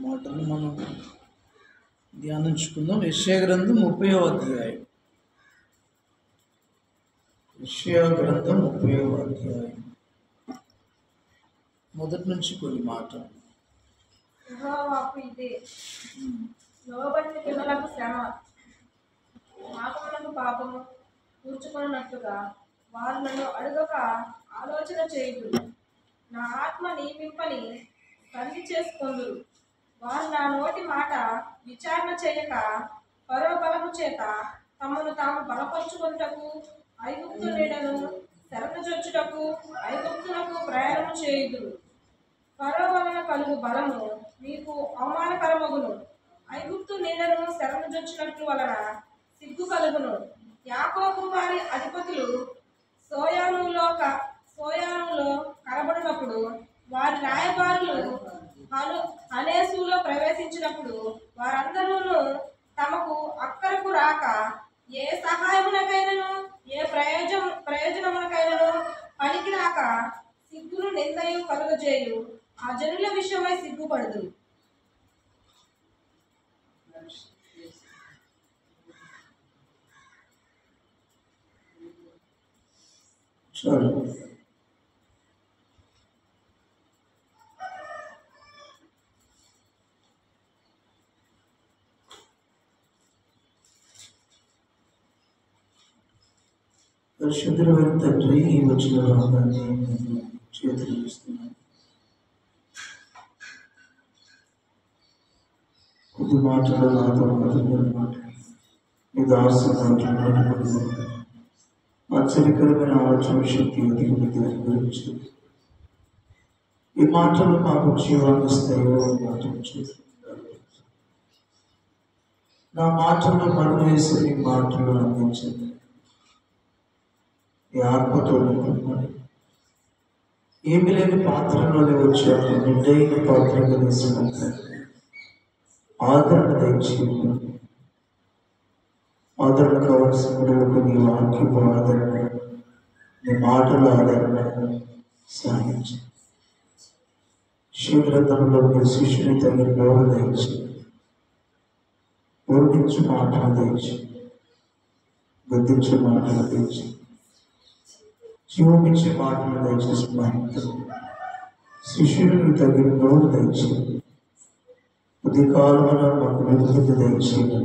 మాటలు మనం ధ్యానించుకుందాం. యెషయా గ్రంథం 30వ అధ్యాయం. యెషయా గ్రంథం 30వ అధ్యాయం మొదటి నుంచి కొన్ని మాటలు. యెహోవాకు ఇదే లోబడిన పిల్లలకు శ్రమ, పాపములకు పాపము కూర్చుకున్నట్టుగా వారు నన్ను అడుగక ఆలోచన చేయుదురు. నా ఆత్మ నియమింపని సంధి చేసుకొందురు. వారు నా నోటి మాట విచారణ చేయక పరో బలము చేత తమను తాము బలపరుచుకొనుటకు ఐగుప్తు నీడను శరణుజొచ్చుటకు ఐగుప్తులకు ప్రయాణము చేయుదురు. ఫరో వలన కలుగు బలము మీకు అవమానకరమగును. ఐగుప్తు నీడను శరణుజొచ్చినట్లు వలన సిగ్గు కలుగును. యాకోబు వారి అధిపతులు సోయానులో కనబడినప్పుడు వారి రాయబారులు హనేసులో ప్రవేశించినప్పుడు వారందరూ తమకు అక్కరకు రాక ఏ సహాయమునకైనను ఏ ప్రయోజనమునకైనను పనికి రాక సిగ్గును నిందయు కలుగజేయు ఆ జనుల విషయమై సిగ్గుపడుదురు. చాలు. పరిశుద్ధులైన తండ్రి, ఈ వచ్చిన భాగాన్ని చేతులు ఇస్తున్నాను. కొద్ది మాటలు నాతో మాట మీ దాసు మాట్లాడుతున్నాను. ఆశ్చర్యకరమైన ఆలోచన శక్తి దాని గురించి ఈ మాటలు మాకు జీవాన్ని ఇస్తాయో మాటలు నా మాటలు మనం వేసి మీ మాటలు అందించండి. ఈ ఆత్మతో నింపండి. ఏమి లేని పాత్రలోనే వచ్చాక నిండైన పాత్రగా వేసినంత ఆదరణ దయచేయండి. ఆదరణ కావాల్సిన బిడ్డలకు నీ వాక్యపు ఆదరణ, నీ మాటల ఆదరణ సాగించండి. శీఘ్రతంలో మీరు శిష్యుని తగిన నోరు దయచేయండి. ఓడించు మాటలు దయచేయండి. గద్దించు మాటలు దయచేయండి. జీవమిచ్చే మాటలు దయచేసి మాట్లాడు. శిష్యుడికి తగిన నోరు దయచేయండి. ఉదయకాలమున మాకు వెలుగుతుంది దయచేయండి.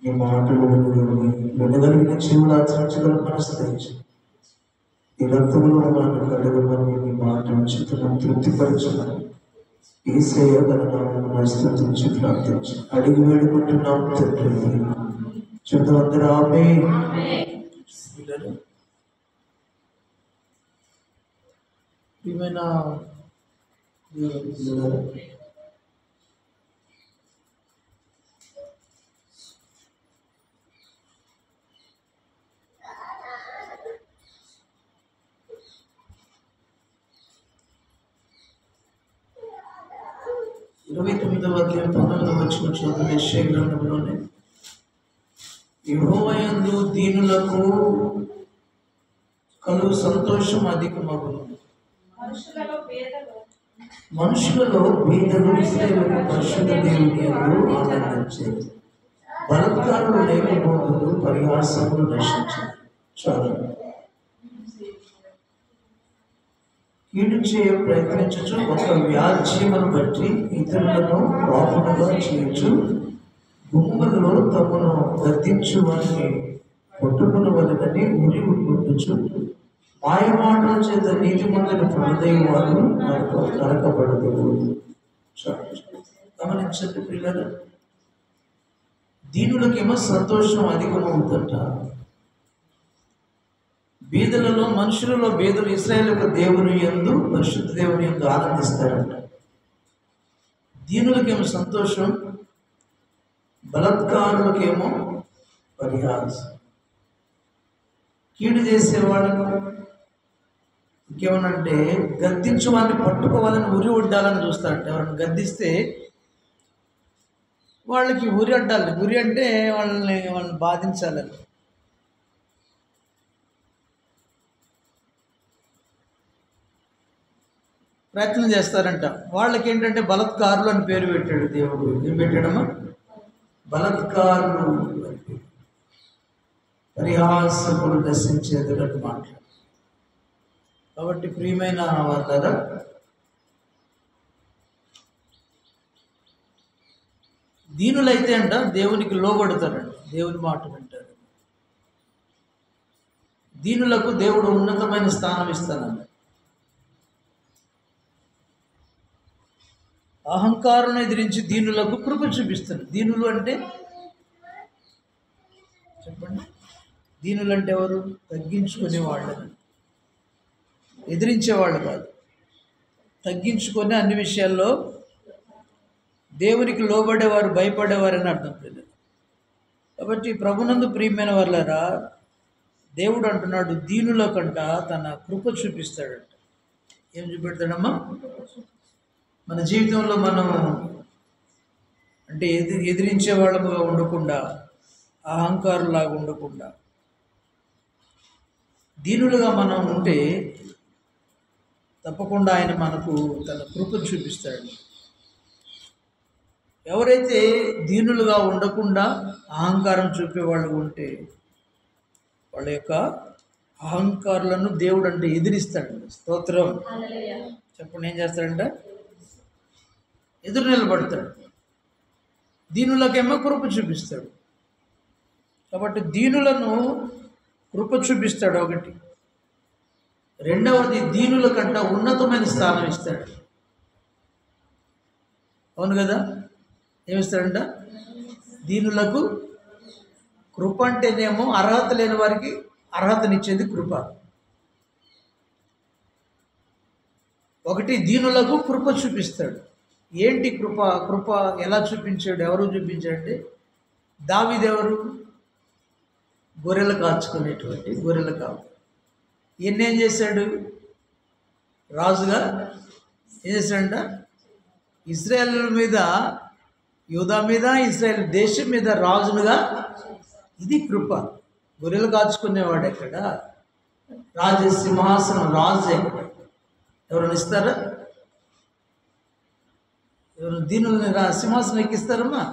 ఈ మాటలు వినగలిగిన జీవులు ఆచరించగల మనసు దయచేయండి. ఈ రక్తంలో మనం కడగమని మీ మాటను చిత్రం తృప్తిపరచమని యేసయ్య గల స్తుతించి ప్రార్థించి అడిగి వేడుకుంటున్నాం తండ్రి. చెప్తాం అందరూ ఆమేన్. ప్రియమైన ఇరవై 29వ అధ్యాయం 19వ వచనం చదువు. యెషయా గ్రంథంలోనే యెహోవా యందు దీనులకు కలుగు సంతోషం అధికమగును. మనుషులలో బీదలు ఇశ్రాయేలు పరిశుద్ధ దేవుని యందు ఆనందించేది. బలత్కారులు లేకపోతులు పరిహాసములు నశించారు. చాలు. కీడు చేయ ప్రయత్నించచ్చు ఒక వ్యాజ్యమును బట్టి ఇతరులను పాపముగా చేయొచ్చు. గుమ్మలో తమను గద్దించు వారిని కొట్టుకుని వలనని ఉరి ఉట్టుంచు. మాయమాటల చేత నీతిమంతుల హృదయం వారు నరకబడదు. గమనించండి పిల్లలు, దీనులకేమో సంతోషం అధికమవుతుంట. బీదలలో మనుషులలో బీదలు ఇశ్రాయేలు దేవుని యందు పరిశుద్ధ దేవుని యందు ఆనందిస్తారంట. దీనులకేమో సంతోషం, బలత్కారులకేమో పరిహాసం. కీడు చేసేవాళ్ళను ఇంకేమనంటే గద్దించు వాడిని పట్టుకోవాలని ఉరి ఒడ్డాలని చూస్తారంట. ఎవరిని గద్దిస్తే వాళ్ళకి ఉరి అడ్డాలి. ఉరి అంటే వాళ్ళని బాధించాలని. ప్రయత్నం చేస్తారంట. వాళ్ళకి ఏంటంటే బలత్కారులు అని పేరు పెట్టాడు దేవుడు. ఏం పెట్టాడమ్మా? బలత్కారులు అని పేరు. పరిహాసకులు దర్శించేదని మాట్లాడు. కాబట్టి ప్రియమైన వాళ్ళారా, దీనులైతే అంట దేవునికి లోబడతారంట, దేవుని మాట వింటారు. దీనులకు దేవుడు ఉన్నతమైన స్థానం ఇస్తానంట. అహంకారులను ఎదిరించి దీనులకు కృప చూపిస్తాడు. దీనులు అంటే చెప్పండి, దీనులు అంటే ఎవరు? తగ్గించుకునే వాళ్ళని, ఎదిరించేవాళ్ళు కాదు. తగ్గించుకొని అన్ని విషయాల్లో దేవునికి లోబడేవారు, భయపడేవారని అర్థం లేదు. కాబట్టి ప్రభునందు ప్రియమైన వాళ్ళారా, దేవుడు అంటున్నాడు దీనుల కంట తన కృప చూపిస్తాడంట. ఏం చూపెడతాడమ్మా? మన జీవితంలో మనం అంటే ఎదిరించే వాళ్ళముగా ఉండకుండా, అహంకారులాగా ఉండకుండా దీనులుగా మనం ఉంటే తప్పకుండా ఆయన మనకు తన కృపను చూపిస్తాడు. ఎవరైతే దీనులుగా ఉండకుండా అహంకారం చూపేవాళ్ళు ఉంటే వాళ్ళ యొక్క అహంకారులను దేవుడు అంటే ఎదిరిస్తాడండి. స్తోత్రం చెప్పండి. ఏం చేస్తాడంట? ఎదురు నిలబడతాడు. దీనులకేమో కృప చూపిస్తాడు. కాబట్టి దీనులను కృప చూపిస్తాడు ఒకటి. రెండవది, దీనుల కంట ఉన్నతమైన స్థానం ఇస్తాడు. అవును కదా? ఏమిస్తాడంట? దీనులకు కృప అంటేనేమో అర్హత లేని వారికి అర్హతనిచ్చేది కృప. ఒకటి, దీనులకు కృప చూపిస్తాడు. ఏంటి కృప? కృప ఎలా చూపించాడు? ఎవరు చూపించాడంటే దావీదు. ఎవరు? గొర్రెలు కాచుకునేటువంటి గొర్రెలు కావు. ఈయన ఏం చేశాడు? రాజుగా ఏం చేశాడంట? ఇశ్రాయేల్ మీద, యూదా మీద, ఇశ్రాయేల్ దేశం మీద రాజునుగా. ఇది కృప. గొర్రెలు కాచుకునేవాడు ఎక్కడ? రాజసింహాసనం, రాజు ఎక్కడ? ఎవరైనా ఇస్తారా? ఎవరు దీనుల్ని సింహాసనం ఎక్కిస్తారమ్మా?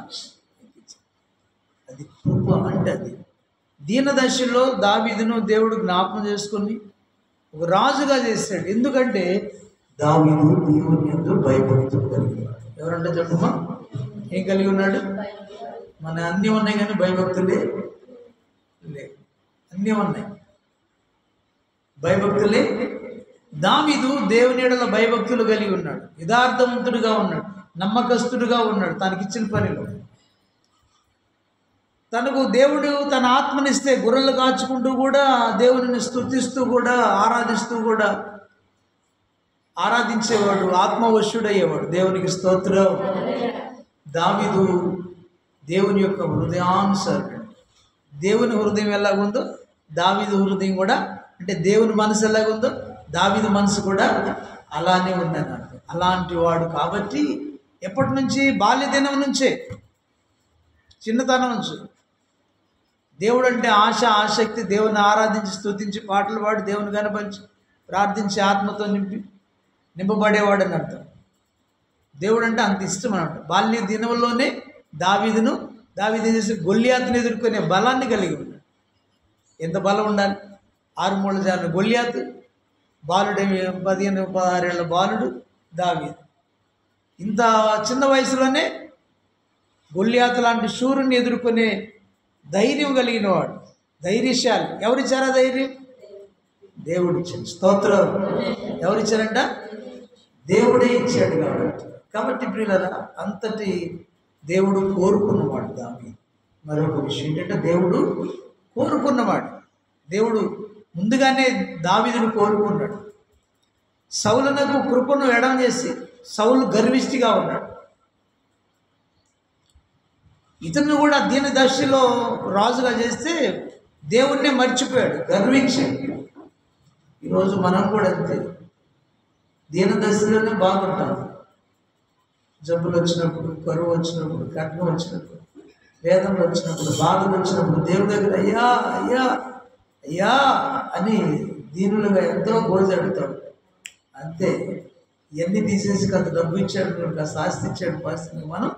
అది కృప అంటే. అది దీన దశలో దావీదును దేవుడు జ్ఞాపకం చేసుకొని ఒక రాజుగా చేశాడు. ఎందుకంటే దావీదు దేవుని యందు భయభక్తులు కలిగి ఉన్నాడు. ఎవరంటే చెప్పమ్మా? ఏం కలిగి ఉన్నాడు? మన అన్నీ ఉన్నాయి కానీ భయభక్తులే లేవు. అన్నీ ఉన్నాయి, భయభక్తులే. దావీదు దేవుని యెడల భయభక్తులు కలిగి ఉన్నాడు. యథార్థవంతుడుగా ఉన్నాడు, నమ్మకస్తుడుగా ఉన్నాడు. తనకిచ్చిన పనిలో తనకు దేవుడు తన ఆత్మనిస్తే గొర్రెలు కాచుకుంటూ కూడా దేవుని స్తుతిస్తూ కూడా ఆరాధిస్తూ కూడా ఆరాధించేవాడు, ఆత్మవశుడయ్యేవాడు. దేవునికి స్తోత్రం. దావీదు దేవుని యొక్క హృదయానుసారుడు. దేవుని హృదయం ఎలాగుందో దావీదు హృదయం కూడా, అంటే దేవుని మనసు ఎలాగుందో దావీదు మనసు కూడా అలానే ఉందన్నమాట. అలాంటి వాడు కాబట్టి ఎప్పటి నుంచి? బాల్యదినం నుంచే, చిన్నతనం నుంచి దేవుడు అంటే ఆశ, ఆసక్తి, దేవుని ఆరాధించి స్తుతించి పాటలు పాడి దేవుని కనపరిచి ప్రార్థించి ఆత్మతో నింపబడేవాడు అని అర్థం. దేవుడు అంటే అంత ఇష్టం అన్నమాట. బాల్య దినంలోనే దావీదు చేసి గొల్లియాతుని ఎదుర్కొనే బలాన్ని కలిగి ఉన్నాడు. ఎంత బలం ఉండాలి? 6 మూల జారుల గొల్లియాతు బాలుడు, 15-16 ఏళ్ళ బాలుడు దావీదు. ఇంత చిన్న వయసులోనే గొల్లియాతు లాంటి శూరుని ఎదుర్కొనే ధైర్యం కలిగిన వాడు, ధైర్యశాలి. ఎవరిచ్చారా ధైర్యం? దేవుడు ఇచ్చాడు. స్తోత్రం. ఎవరిచ్చారంట? దేవుడే ఇచ్చాడు. కాబట్టి ప్రియులారా, అంతటి దేవుడు కోరుకున్నవాడు దావీదు. మరొక విషయం ఏంటంటే దేవుడు కోరుకున్నవాడు. దేవుడు ముందుగానే దావీదును కోరుకున్నాడు. సౌలునకు కృపను ఎడం చేసి సౌలు గర్విష్ఠిగా ఉన్నాడు. ఇతను కూడా దీని దశలో రాజుగా చేస్తే దేవుణ్ణే మర్చిపోయాడు, గర్వించాడు. ఈరోజు మనం కూడా అంతే. దీన దశలోనే బాగుంటాం. జబ్బులు వచ్చినప్పుడు, కరువు వచ్చినప్పుడు, ఖడ్గం వచ్చినప్పుడు, వేదనలు వచ్చినప్పుడు, బాధలు వచ్చినప్పుడు దేవుడి దగ్గర అయ్యా అయ్యా అయ్యా అని దీనులుగా ఎంతో గోజాడుతాడు. అంతే. ఇవన్నీ తీసేసి కొంత డబ్బు ఇచ్చాడు, కాస్త ఆస్తి ఇచ్చాడు, పరిస్థితి మనం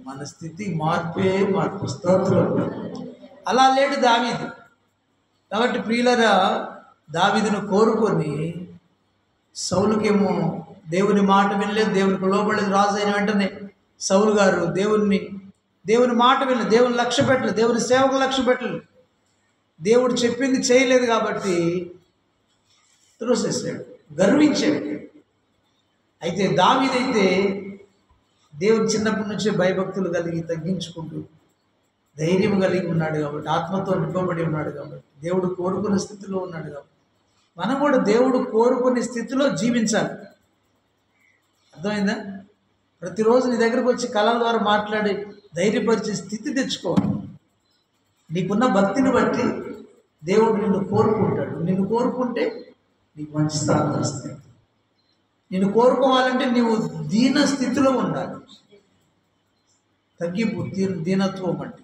మన స్థితి మార్పు. స్తోత్రం. అలా లేడు దావీదు. కాబట్టి ప్రియులరా, దావీదును కోరుకొని సౌలుకేమో దేవుని మాట వినలేదు, దేవునికి లోబడలేదు. రాజు అయిన వెంటనే సౌలు గారు దేవుని మాట వినలేదు, దేవుని లక్ష్య పెట్టలేదు, దేవుని సేవకు లక్ష్య పెట్టలేదు, దేవుడు చెప్పింది చేయలేదు. కాబట్టి త్రోసేసాడు, గర్వించాడు. అయితే దావీదైతే దేవుడు చిన్నప్పటి నుంచే భయభక్తులు కలిగి తగ్గించుకుంటూ ధైర్యం కలిగి ఉన్నాడు కాబట్టి, ఆత్మతో నింపబడి ఉన్నాడు కాబట్టి, దేవుడు కోరుకునే స్థితిలో ఉన్నాడు కాబట్టి, మనం కూడా దేవుడు కోరుకునే స్థితిలో జీవించాలి. అర్థమైందా? ప్రతిరోజు నీ దగ్గరకు వచ్చి కళల ద్వారా మాట్లాడి ధైర్యపరిచే స్థితి తెచ్చుకోవాలి. నీకున్న భక్తిని బట్టి దేవుడు నిన్ను కోరుకుంటాడు. నిన్ను కోరుకుంటే నీకు మంచి స్థానం వస్తుంది. నిన్ను కోరుకోవాలంటే నీవు దీన స్థితిలో ఉండాలి. తగ్గింపు, దీనత్వం అంటే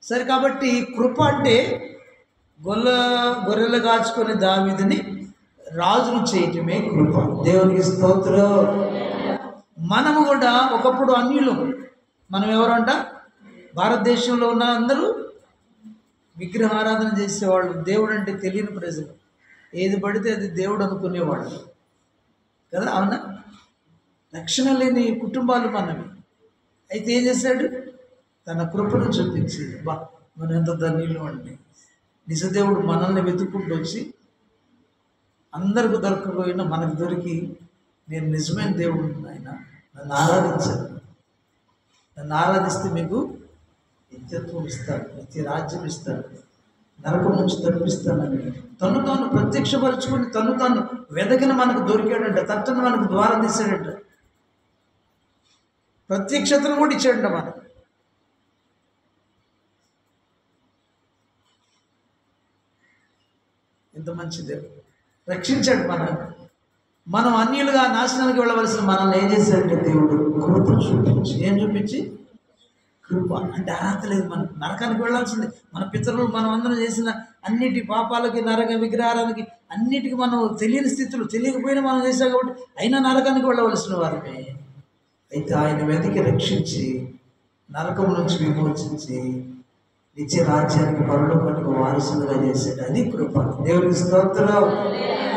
సరే. కాబట్టి కృప అంటే గొర్రెలు కాచుకొని దావీదుని రాజును చేయటమే కృప. దేవునికి స్తోత్రం. మనము కూడా ఒకప్పుడు అన్యులు. మనం ఎవరంట? భారతదేశంలో ఉన్న అందరూ విగ్రహారాధన చేసేవాళ్ళు. దేవుడు అంటే తెలియని ప్రజలు, ఏది పడితే అది దేవుడు అనుకునేవాళ్ళు కదా. అవునా? రక్షణ లేని కుటుంబాలు మనవి. అయితే ఏం చేశాడు? తన కృపను చూపించి, మనం ఎంత ధన్యులు అండి. నిజదేవుడు మనల్ని వెతుక్కుంటూ వచ్చి అందరికి దొరకపోయినా మనకు దొరికి, నేను నిజమైన దేవుడు ఆయన, నన్ను ఆరాధించాను, నన్ను ఆరాధిస్తే మీకు నిత్యత్వం ఇస్తాడు, నిత్య రాజ్యం ఇస్తాడు, నరకం నుంచి తప్పిస్తానని తను తాను ప్రత్యక్షపరుచుకుని తను తాను వెదకిన మనకు దొరికాడంట. తట్టును మనకు ద్వారం తీసాడంట. ప్రత్యక్షతను కూడా ఇచ్చాడంట మనకు. ఎంత మంచి దేవుడు రక్షించాడు మనం అన్యులుగా నాశనానికి వెళ్ళవలసిన మనల్ని ఏం చేశాడంటే దేవుడు కృప చూపించి, ఏం చూపించి? కృప. అంటే అర్హత లేదు, మనకు నరకానికి వెళ్ళాల్సిందే. మన పితరులు మనం అందరం చేసిన అన్నిటి పాపాలకి, నరక విగ్రహానికి, అన్నిటికీ మనం తెలియని స్థితులు, తెలియకపోయినా మనం చేసాం కాబట్టి అయినా నరకానికి వెళ్ళవలసిన వారిని. అయితే ఆయన వెతికి రక్షించి నరకం నుంచి విమోచించి నిత్య రాజ్యానికి పరలోకానికి వారసులుగా చేశాడు. అది కృప. దేవునికి స్తోత్రం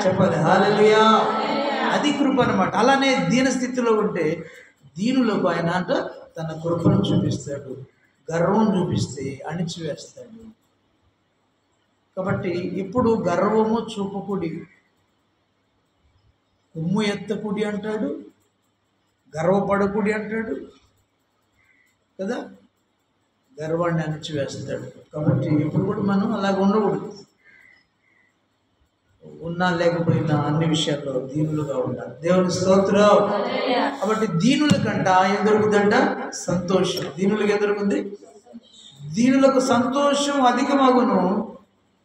చెప్పాలి. హల్లెలూయా. అది కృప అన్నమాట. అలానే దీన స్థితిలో ఉంటే దీనులకు ఆయన అంట తన కృపను చూపిస్తాడు, గర్వం చూపిస్తే అణిచివేస్తాడు. కాబట్టి ఇప్పుడు గర్వము చూపకుడి, కొమ్ము ఎత్తకుడి అంటాడు, గర్వపడకుడి అంటాడు కదా. గర్వాన్ని అణిచివేస్తాడు. కాబట్టి ఇప్పుడు కూడా మనం అలాగ ఉండకూడదు. ఉన్నా లేకపోయినా అన్ని విషయాల్లో దీనులుగా ఉండాలి. దేవుని స్తోత్రం. కాబట్టి దీనుల కంట ఏం దొరుకుతుందంట? సంతోషం. దీనులకు ఏం దొరుకుతుంది? దీనులకు సంతోషం అధికమగును.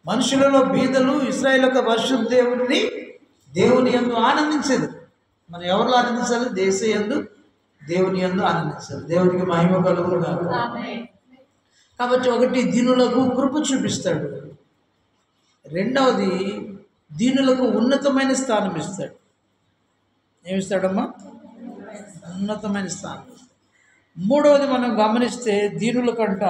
మనుషులలో బీదలు ఇశ్రాయేలు యొక్క పరిశుద్ధ దేవుని యందు ఆనందించేది. మనం ఎవరిలో ఆనందించాలి? దేశ యందు దేవుని యందు ఆనందించాలి. దేవునికి మహిమ కలుగును కాదు. కాబట్టి ఒకటి, దీనులకు కృప చూపిస్తాడు. రెండవది, దీనులకు ఉన్నతమైన స్థానం ఇస్తాడు. ఏమిస్తాడమ్మా? ఉన్నతమైన స్థానం. మూడవది మనం గమనిస్తే దీనుల కంట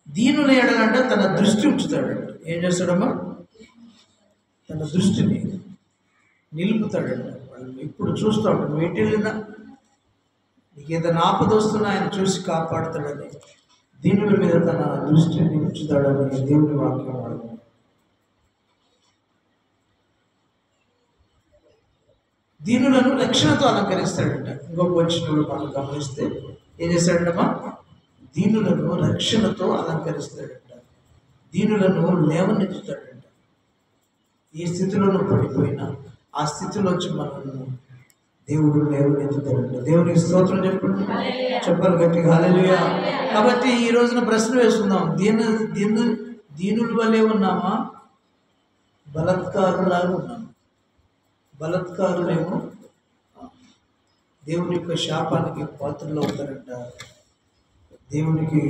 దీనుల ఎడలంట తన దృష్టి ఉంచుతాడంట. ఏం చేస్తాడమ్మా? తన దృష్టిని నిలుపుతాడంట. వాళ్ళు ఇప్పుడు చూస్తాడు, నువ్వు ఎటు వెళ్ళినా నీకు ఏదైనా ఆపద వస్తున్నా ఆయన చూసి కాపాడుతాడని, దీనుల మీద తన దృష్టిని ఉంచుతాడని దేవుని వాక్యం వాడు. దీనులను రక్షణతో అలంకరిస్తాడంట. ఇంకొక వచ్చినప్పుడు మనం గమనిస్తే ఏం చేస్తాడంటమ్మా? దీనులను రక్షణతో అలంకరిస్తాడంట. దీనులను లేవనెత్తుతాడంట. ఏ స్థితిలోనూ పడిపోయినా ఆ స్థితిలోంచి మనల్ని దేవుడు లేవనెత్తుతాడంట. దేవునికి స్తోత్రం చెప్పండి. చెప్పాలి గట్టిగా హల్లెలూయా. కాబట్టి ఈ రోజున ప్రశ్న వేసుకుందాం, దీనుల వల్లే ఉన్నామా, బలత్కారులాగా ఉన్నాము? బలత్కారులేమో దేవుని యొక్క శాపానికి పాత్రలు అవుతారంట. దేవునికి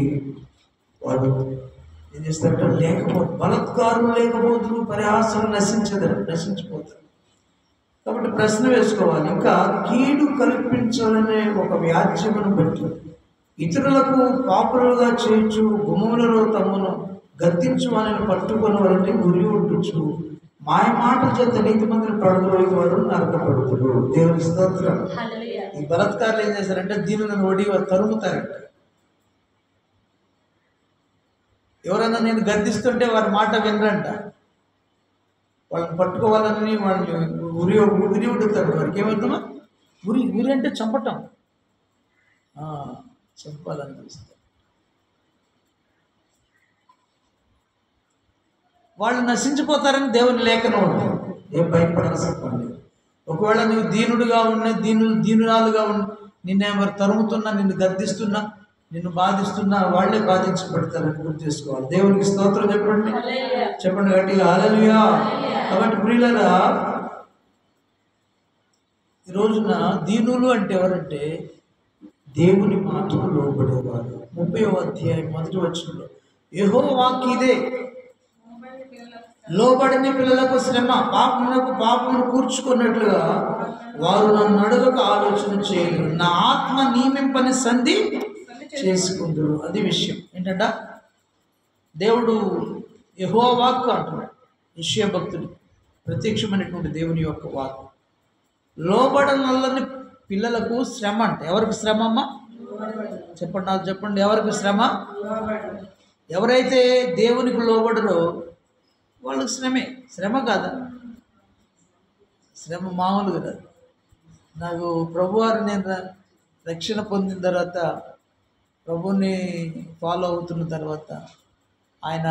వాడు ఏం చేస్తారంటే లేకపోతే బలత్కారం లేకపోతులు పరిహాసం నశించిపోతారు. కాబట్టి ప్రశ్న వేసుకోవాలి, ఇంకా కీడు కల్పించాలనే ఒక వ్యాజ్యమును బట్టి ఇతరులకు పాపులుగా చేయొచ్చు, గుమ్మములలో తమను గద్దించు అని పట్టుకొని వారిని గురి ఉంటుచు మాయ మాటల చేత నీతిమంతులు పడగొయ్యి వారు నరకపడుతురు. దేవుని స్తోత్రం. ఈ బలత్కారులు ఏం చేశారంటే దీనులను ఒడి తరుముతారంట. ఎవరన్నా నేను గద్దిస్తుంటే వారి మాట వినరంట. వాళ్ళని పట్టుకోవాలని వాళ్ళని ఉరి ఉడుతారు. వారికి ఏమవుతుందా? ఉరి అంటే చంపటం, చంపాలనిపిస్తారు. వాళ్ళు నశించిపోతారని దేవుని లేఖనం ఉంది. ఏం భయపడాల్సిన పని లేదు. ఒకవేళ నువ్వు దీనుడుగా ఉన్న దీనురాలుగా ఉన్న నిన్నేమరు తరుముతున్నా, నిన్ను గద్దిస్తున్నా, నిన్ను బాధిస్తున్నా వాళ్ళే బాధించబడతారని గుర్తు చేసుకోవాలి. దేవునికి స్తోత్రం చెప్పండి, చెప్పండి గట్టిగా హల్లెలూయా. కాబట్టి ప్రియులారా, ఈ రోజున దీనులు అంటే ఎవరంటే దేవుని మాటకు లోబడేవారు. 30వ అధ్యాయం 1వ వచనంలో యెహోవా వాక్కు ఇదే, లోబడని పిల్లలకు శ్రమ, పాపమును కూర్చుకున్నట్లుగా వారు నన్ను అడగక ఆలోచన చేయరు, నా ఆత్మ నియమింపని సంధి చేసుకుందరు. అది విషయం ఏంటంట, దేవుడు యెహోవా వాక్కు అంటున్నాడు. యెషయా భక్తుడు ప్రత్యక్షమైనటువంటి దేవుని యొక్క వాక్కు. లోబడనల్లని పిల్లలకు శ్రమ అంటే ఎవరికి శ్రమ అమ్మా? చెప్పండి, నాకు చెప్పండి, ఎవరికి శ్రమ? ఎవరైతే దేవునికి లోబడరో వాళ్ళకి శ్రమే. శ్రమ కాదా? శ్రమ మామూలుగా కాదు. నాకు ప్రభువారు నేను రక్షణ పొందిన తర్వాత, ప్రభుని ఫాలో అవుతున్న తర్వాత, ఆయన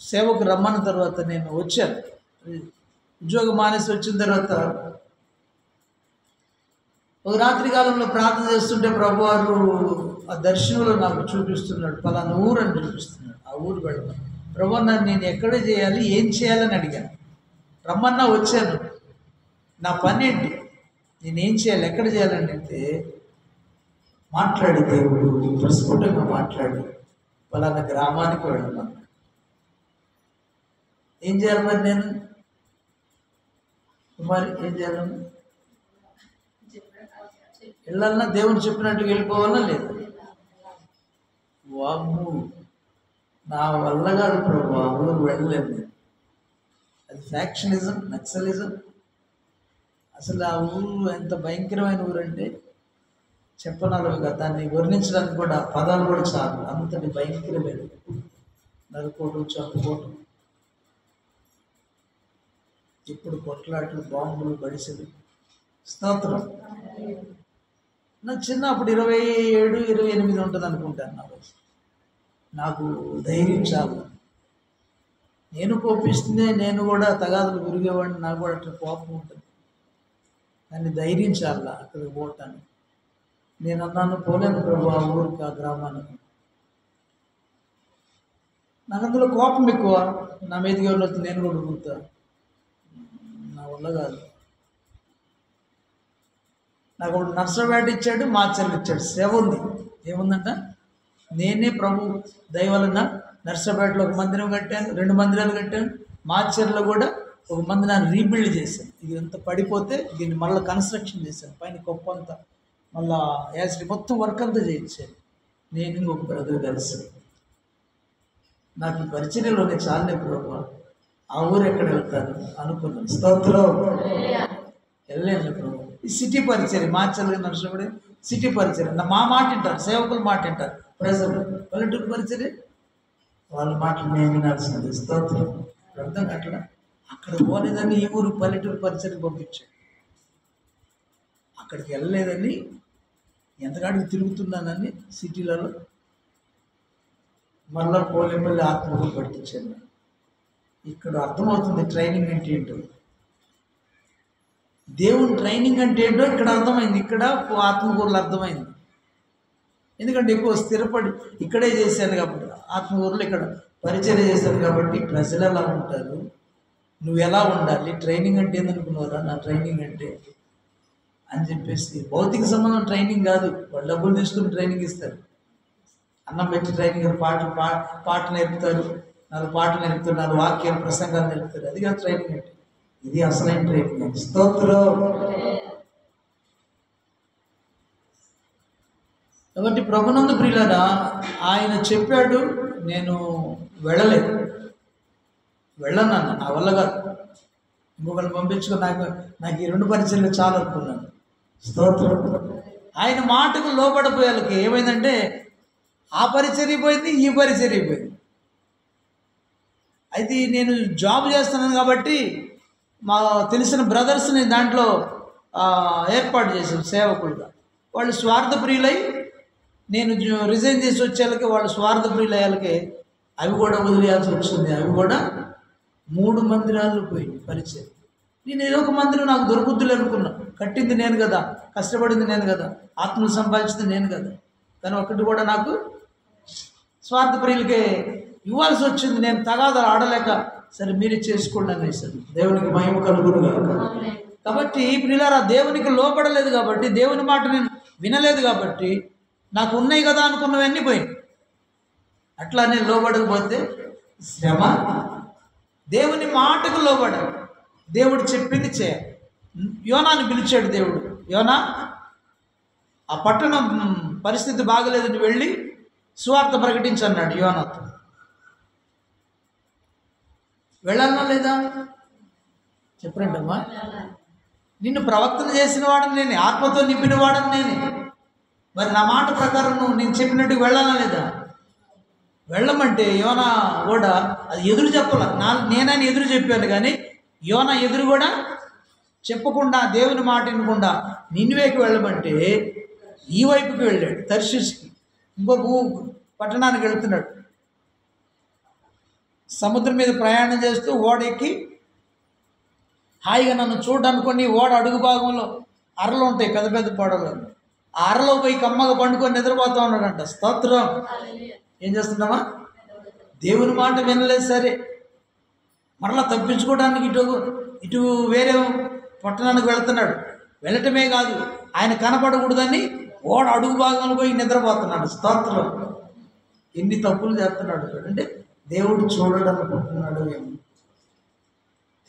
సేవకు రమ్మన్న తర్వాత నేను వచ్చాను. ఉద్యోగం మానేసి వచ్చిన తర్వాత ఒక రాత్రి కాలంలో ప్రార్థన చేస్తుంటే ప్రభువారు ఆ దర్శనంలో నాకు చూపిస్తున్నాడు, పలానా ఊరు అని చూపిస్తున్నాడు. ఆ ఊరు వెళ్ళాను. ప్రభు నన్ను నేను ఎక్కడ చేయాలి, ఏం చేయాలని అడిగాను. రమ్మన్నా వచ్చాను, నా పని ఏంటి, నేనేం చేయాలి, ఎక్కడ చేయాలని అంటే మాట్లాడి దేవుడు ప్రస్ఫుటంగా మాట్లాడి పలానా గ్రామానికి వెళ్ళమన్నాడు. ఏం చేయాలి మరి నేను? మరి ఏం చేయాలన్నా? వెళ్ళాలన్నా దేవుడు చెప్పినట్టుగా వెళ్ళిపోవాలా లేదా? వామ్ము, నా వల్ల కాదు ప్రభు, ఆ ఊరు వెళ్ళలేదు నేను. అది ఫ్యాక్షనిజం, నక్సలిజం. అసలు ఆ ఊరు ఎంత భయంకరమైన ఊరు అంటే చెప్పనలుగా దాన్ని వర్ణించడానికి కూడా పదాలు కూడా చాలు, అంతటి భయంకరమైన. నరుకోవడం, చంపుకోవడం, ఇప్పుడు కొట్లాటలు, బాంబులు, బడిసెలు. స్తోత్రం. నా చిన్నప్పుడు 27, 28 ఉంటుంది అనుకుంటాను నా వయసు. నాకు ధైర్యం చాలు. నేను కోపిస్తుందే, నేను కూడా తగాదులు గురిగేవాడిని, నాకు కూడా అట్లా కోపం ఉంటుంది. కానీ ధైర్యం చాలా అక్కడికి పోతాను. నేను అన్నాను, పోలేను ప్రభు ఆ ఊరికి, ఆ గ్రామానికి. నాకు అందులో కోపం ఎక్కువ. నా మీదకి ఎవరు వస్తే నేను కూడా ఉడుకుతా, నా వల్ల కాదు. నాకు ఒకటి నర్సరాబాద్ ఇచ్చాడు, మాచర్లు ఇచ్చాడు. సేవ ఉంది. ఏముందంట, నేనే ప్రభు దయవలన నర్సరాబాద్లో ఒక మందిరం కట్టాను, 2 మందిరాలు కట్టాను. మాచర్లో కూడా ఒక మందిరాన్ని రీబిల్డ్ చేశాను. ఇది ఎంత పడిపోతే దీన్ని మళ్ళీ కన్స్ట్రక్షన్ చేశాను, పైన గొప్ప అంతా మళ్ళా యాసిడ్ మొత్తం వర్క్ అంతా చేయించాను. నేను ఇంకొక బ్రదర్ కలిసి. నాకు ఈ పరిచర్యలోనే చాలనే ప్రభు, ఆ ఊరు ఎక్కడ వెళ్తాను అనుకున్నాను. స్తోత్రం. వెళ్ళలేను ప్రభు. ఈ సిటీ పరిచర్య, మాచర్లు నర్సరాబాద్ సిటీ పరిచర్య. మా మాట వింటారు, సేవకులు మాట వింటారు. ప్రజలు పల్లెటూరు పరిచర్య వాళ్ళ మాటలు మేము వినాల్సింది. స్తోత్రం. అర్థం అట్లా అక్కడ పోలేదని ఈ ఊరు పల్లెటూరు పరిచర్యకు పంపించాడు. అక్కడికి వెళ్ళలేదని ఎంతకాడికి తిరుగుతున్నానని సిటీలలో మళ్ళా పోలేపల్లి ఆత్మకు పట్టించాను. ఇక్కడ అర్థమవుతుంది ట్రైనింగ్ అంటే ఏంటో, దేవుని ట్రైనింగ్ అంటే ఏంటో ఇక్కడ అర్థమైంది. ఇక్కడ ఆత్మకూరులో అర్థమైంది. ఎందుకంటే ఎక్కువ స్థిరపడి ఇక్కడే చేశాను కాబట్టి, ఆత్మకూరులో ఇక్కడ పరిచయం చేశాను కాబట్టి ప్రజలు ఎలా ఉంటారు, నువ్వు ఎలా ఉండాలి, ట్రైనింగ్ అంటే ఏందనుకున్నారా? నా ట్రైనింగ్ అంటే అని చెప్పేసి భౌతిక సంబంధం ట్రైనింగ్ కాదు, వాళ్ళు డబ్బులు తీసుకుని ట్రైనింగ్ ఇస్తారు. అన్నం పెట్టి ట్రైనింగ్, పాట నేర్పుతారు, 4 పాటలు నేర్పుతారు, 4 వాక్యాలు ప్రసంగాలు నేర్పుతారు. అది కాదు ట్రైనింగ్ అంటే. ఇది అసలైన ట్రైనింగ్. స్తోత్రం. కాబట్టి ప్రభునందు ప్రియులారా, ఆయన చెప్పాడు, నేను వెళ్ళలేదు, వెళ్ళన్నాను, నా వల్ల కాదు, ఇంకొకరిని పంపించుకొని నాకు ఈ 2 పరిచయలు చాలు అనుకున్నాను. స్తోత్రం. ఆయన మాటకు లోపడిపోయేళ్ళకి ఏమైందంటే ఆ పరిచర్య పోయింది, ఈ పరిచర్య పోయింది. అయితే నేను జాబ్ చేస్తున్నాను కాబట్టి మా తెలిసిన బ్రదర్స్ని దాంట్లో ఏర్పాటు చేశాను సేవకులుగా. వాళ్ళు స్వార్థప్రియులై, నేను రిజైన్ చేసి వచ్చేళ్ళకి వాళ్ళు స్వార్థప్రియులయ్యాలకి అవి కూడా వదిలేయాల్సి వచ్చింది. అవి కూడా 3 మందిరాలు పోయింది పరిచయం. నేను ఏదో ఒక మందిరం నాకు దొరుకుద్దులే అనుకున్నా. కట్టింది నేను కదా, కష్టపడింది నేను కదా, ఆత్మలు సంపాదించింది నేను కదా. కానీ ఒకటి కూడా నాకు స్వార్థప్రియులకే ఇవ్వాల్సి వచ్చింది. నేను తగాదాలు ఆడలేక, సరే మీరే చేసుకోండి అనేసాను. దేవునికి మహిమ కలుగునుగా. కాబట్టి ప్రియులారా, దేవునికి లోపడలేదు కాబట్టి, దేవుని మాట నేను వినలేదు కాబట్టి, నాకు ఉన్నాయి కదా అనుకున్నవన్నీ పోయింది. అట్లా నేను లోబడకపోతే శ్రమ. దేవుని మాటకు లోబడాలి, దేవుడు చెప్పింది చేయాలి. యోనాని పిలిచాడు దేవుడు. యోనా, ఆ పట్టణం పరిస్థితి బాగలేదు, నువ్వు వెళ్ళి సువార్త ప్రకటించన్నాడు యోనాతో. వెళ్ళాలన్నా లేదా చెప్పరంటమ్మా. నిన్ను ప్రవక్తను చేసిన వాడని నేనే, ఆత్మతో నింపిన వాడని నేనే. మరి నా మాట ప్రకారం నువ్వు నేను చెప్పినట్టు వెళ్ళాలా లేదా? వెళ్ళమంటే యోనా కూడా అది ఎదురు చెప్పాల. నేనని ఎదురు చెప్పాను, కానీ యోనా ఎదురు కూడా చెప్పకుండా, దేవుని మాట వినకుండా నినివేకి వెళ్ళమంటే ఈ వైపుకి వెళ్ళాడు, తర్షీష్కి. ఇంకొక పట్టణానికి వెళ్తున్నాడు. సముద్రం మీద ప్రయాణం చేస్తూ ఓడెక్కి హాయిగా నన్ను చూడనుకొని ఓడ అడుగు భాగంలో అరలు ఉంటాయి, పెద్ద పెద్ద పడవలు. ఆ అరలో పోయి కమ్మగా పండుకొని నిద్రపోతూ ఉన్నాడంట. స్తోత్రం. ఏం చేస్తున్నామా? దేవుని మాట వినలేదు, సరే మరలా తప్పించుకోవడానికి ఇటు వేరే పట్టణానికి వెళ్తున్నాడు. వెళ్ళటమే కాదు, ఆయన కనపడకూడదని ఓడ అడుగు భాగంలో పోయి నిద్రపోతున్నాడు. స్తోత్రం. ఎన్ని తప్పులు చేస్తున్నాడు చూడండి. దేవుడు చూడడం అనుకుంటున్నాడు ఏమో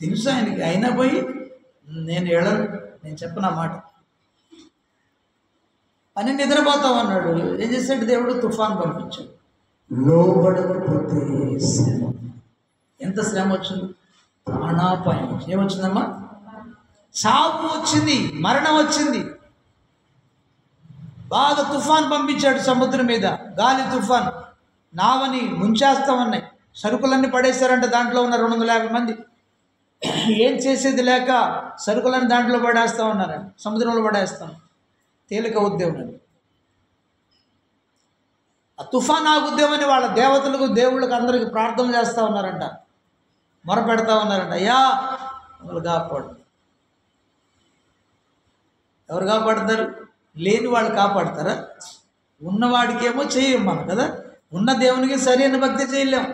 తెలుసు ఆయనకి. అయినా పోయి నేను వెళ్ళను, నేను చెప్పను మాట అని నిద్రపోతామన్నాడు. ఏం చేశాడు దేవుడు? తుఫాన్ పంపించాడు. లోబడకపోతే శ్రమ. ఎంత శ్రమ వచ్చింది? ప్రాణాపాయం వచ్చింది. ఏమొచ్చిందమ్మా? చావు వచ్చింది, మరణం వచ్చింది. బాగా తుఫాన్ పంపించాడు సముద్రం మీద, గాలి తుఫాన్. నావని ముంచేస్తామన్నాయి, సరుకులన్నీ పడేశారంటే దాంట్లో ఉన్న 250 మంది. ఏం చేసేది లేక సరుకులన్నీ దాంట్లో పడేస్తా ఉన్నారండి, సముద్రంలో పడేస్తాం, తేలిక ఉద్యమం. ఆ తుఫాన్ ఆగుద్దేమని వాళ్ళ దేవతలకు, దేవుళ్ళకి అందరికి ప్రార్థన చేస్తూ ఉన్నారంట, మొరపెడతా ఉన్నారంట. అయ్యా వాళ్ళు కాపాడు. ఎవరు కాపాడతారు? లేని వాళ్ళు కాపాడతారా? ఉన్నవాడికేమో చేయలేం మనం కదా. ఉన్న దేవునికి సరైన భక్తి చేయలేం,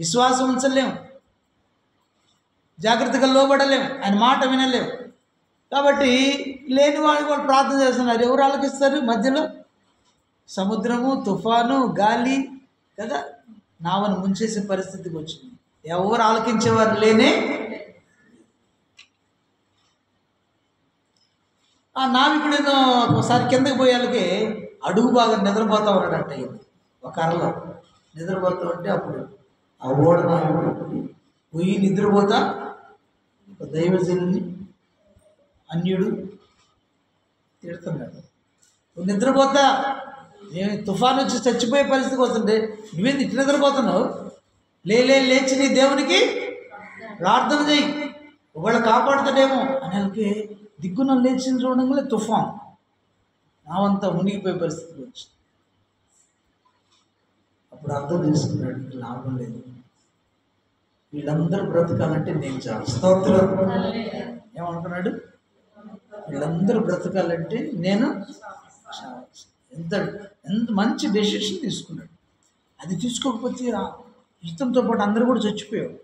విశ్వాసం ఉంచలేం, జాగ్రత్తగా లోబడలేం, ఆయన మాట వినలేం. కాబట్టి లేని వాళ్ళకి వాళ్ళు ప్రార్థన చేస్తున్నారు. ఎవరు ఆలకిస్తారు? మధ్యలో సముద్రము, తుఫాను, గాలి కదా నావను ముంచేసే పరిస్థితికి వచ్చింది. ఎవరు ఆలకించేవారు లేనే. ఆ నావికుడు ఒకసారి కిందకి పోయేళ్ళకి అడుగు బాగా నిద్రపోతూ ఉన్నాడంట. ఒక అరలో నిద్రపోతూ ఉంటే అప్పుడు ఆ ఓడ నావికుడు పోయి నిద్రపోతా ఒక దైవజనుని అన్యుడు తిడుతున్నాడు. నిద్రపోతా, నేను తుఫాను వచ్చి చచ్చిపోయే పరిస్థితికి వస్తుంటే నువ్వేంది ఇట్లా నిద్రపోతున్నావు? లేచి నీ దేవునికి ప్రార్థన చేయి, ఒకవేళ కాపాడుతాడేమో అని వాళ్ళకి దిగ్గున లేచిన చూడంగానే తుఫాన్ నావంతా మునిగిపోయే పరిస్థితికి వచ్చి అప్పుడు అర్థం చేసుకున్నాడు, లాభం లేదు, వీళ్ళందరూ బ్రతకాలంటే నేను చాలు. స్తోత్రం. ఏమనుకున్నాడు? వీళ్ళందరూ బ్రతకాలంటే నేను ఎంత మంచి డెసిషన్ తీసుకున్నాడు. అది తీసుకోకపోతే ఇష్టంతో పాటు అందరూ కూడా చచ్చిపోయావు.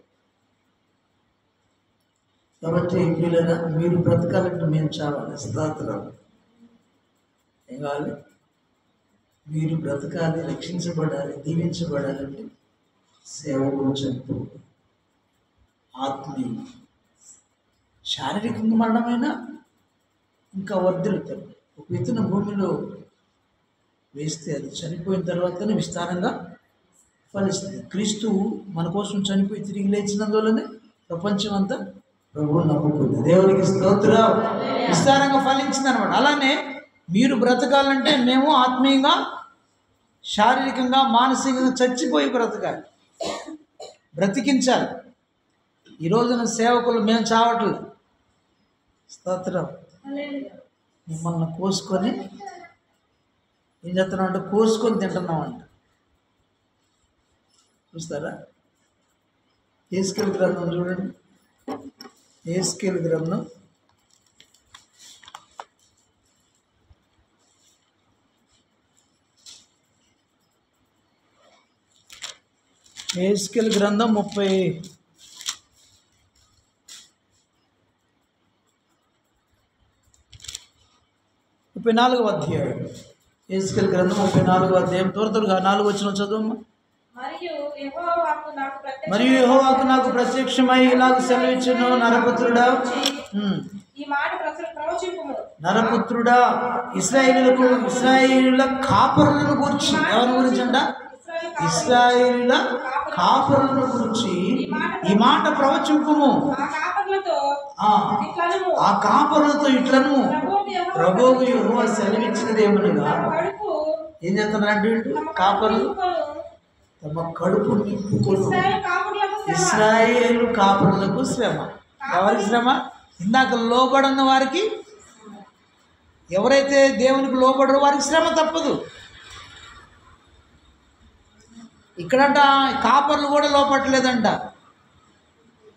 కాబట్టి వీళ్ళైనా మీరు బ్రతకాలంటే మేము చావాలి. స్తోత్రం. ఏం కావాలి? మీరు బ్రతకాలి, రక్షించబడాలి, దీవించబడాలంటే సేవకులు చెప్పు. ఆత్మీయ శారీరకంగా మరణమైనా ఇంకా వర్ధిల్లుతారు. ఒక విత్తనం భూమిలో వేస్తే అది చనిపోయిన తర్వాతనే విస్తారంగా ఫలిస్తుంది. క్రీస్తు మన కోసం చనిపోయి తిరిగి లేచినందువల్లనే ప్రపంచం అంతా ప్రభువు నమ్ముకుంది. దేవునికి స్తోత్రం. విస్తారంగా ఫలించింది అనమాట. అలానే మీరు బ్రతకాలంటే మేము ఆత్మీయంగా, శారీరకంగా, మానసికంగా చచ్చిపోయి బ్రతకాలి, బ్రతికించాలి. ఈ రోజున సేవకులు మేము చావట్లేదు. స్తోత్రం. మిమ్మల్ని కోసుకొని ఏం చేస్తున్నాం అంటే కోసుకొని తింటున్నామంట. చూస్తారా? హెస్కేలు గ్రంథం చూడండి. హెస్కేలు గ్రంథం 34వ అధ్యాయం. హెస్కేలు గ్రంథం 34వ అధ్యాయం. త్వరగా 4 వచనం చదువమ్మా. మరియు యెహోవాకు నాకు ప్రత్యక్షమై ఇలాగ సెలవిచ్చును, నరపుత్రుడా, నరపుత్రుడా, ఇశ్రాయేలుల కాపరులను గురించి, ఎవరి గురించి అంట? ఇశ్రాయేలుల కాపరులను గురించి ఈ మాట ప్రవచింపుము. ఆ కాపరులతో ఇట్లను ప్రభువు యెహోవా సెలవిచ్చినదేమనగా, ఏం చేస్తున్నారంటే కాపరులు తమ కడుపు నింపుకొని. ఇశ్రాయేలు కాపరులకు శ్రమ. ఎవరికి శ్రమ? ఇందాక లోబడిన వారికి, ఎవరైతే దేవునికి లోబడరో వారికి శ్రమ తప్పదు. ఇక్కడంట కాపర్లు కూడా లోపట్లేదంట.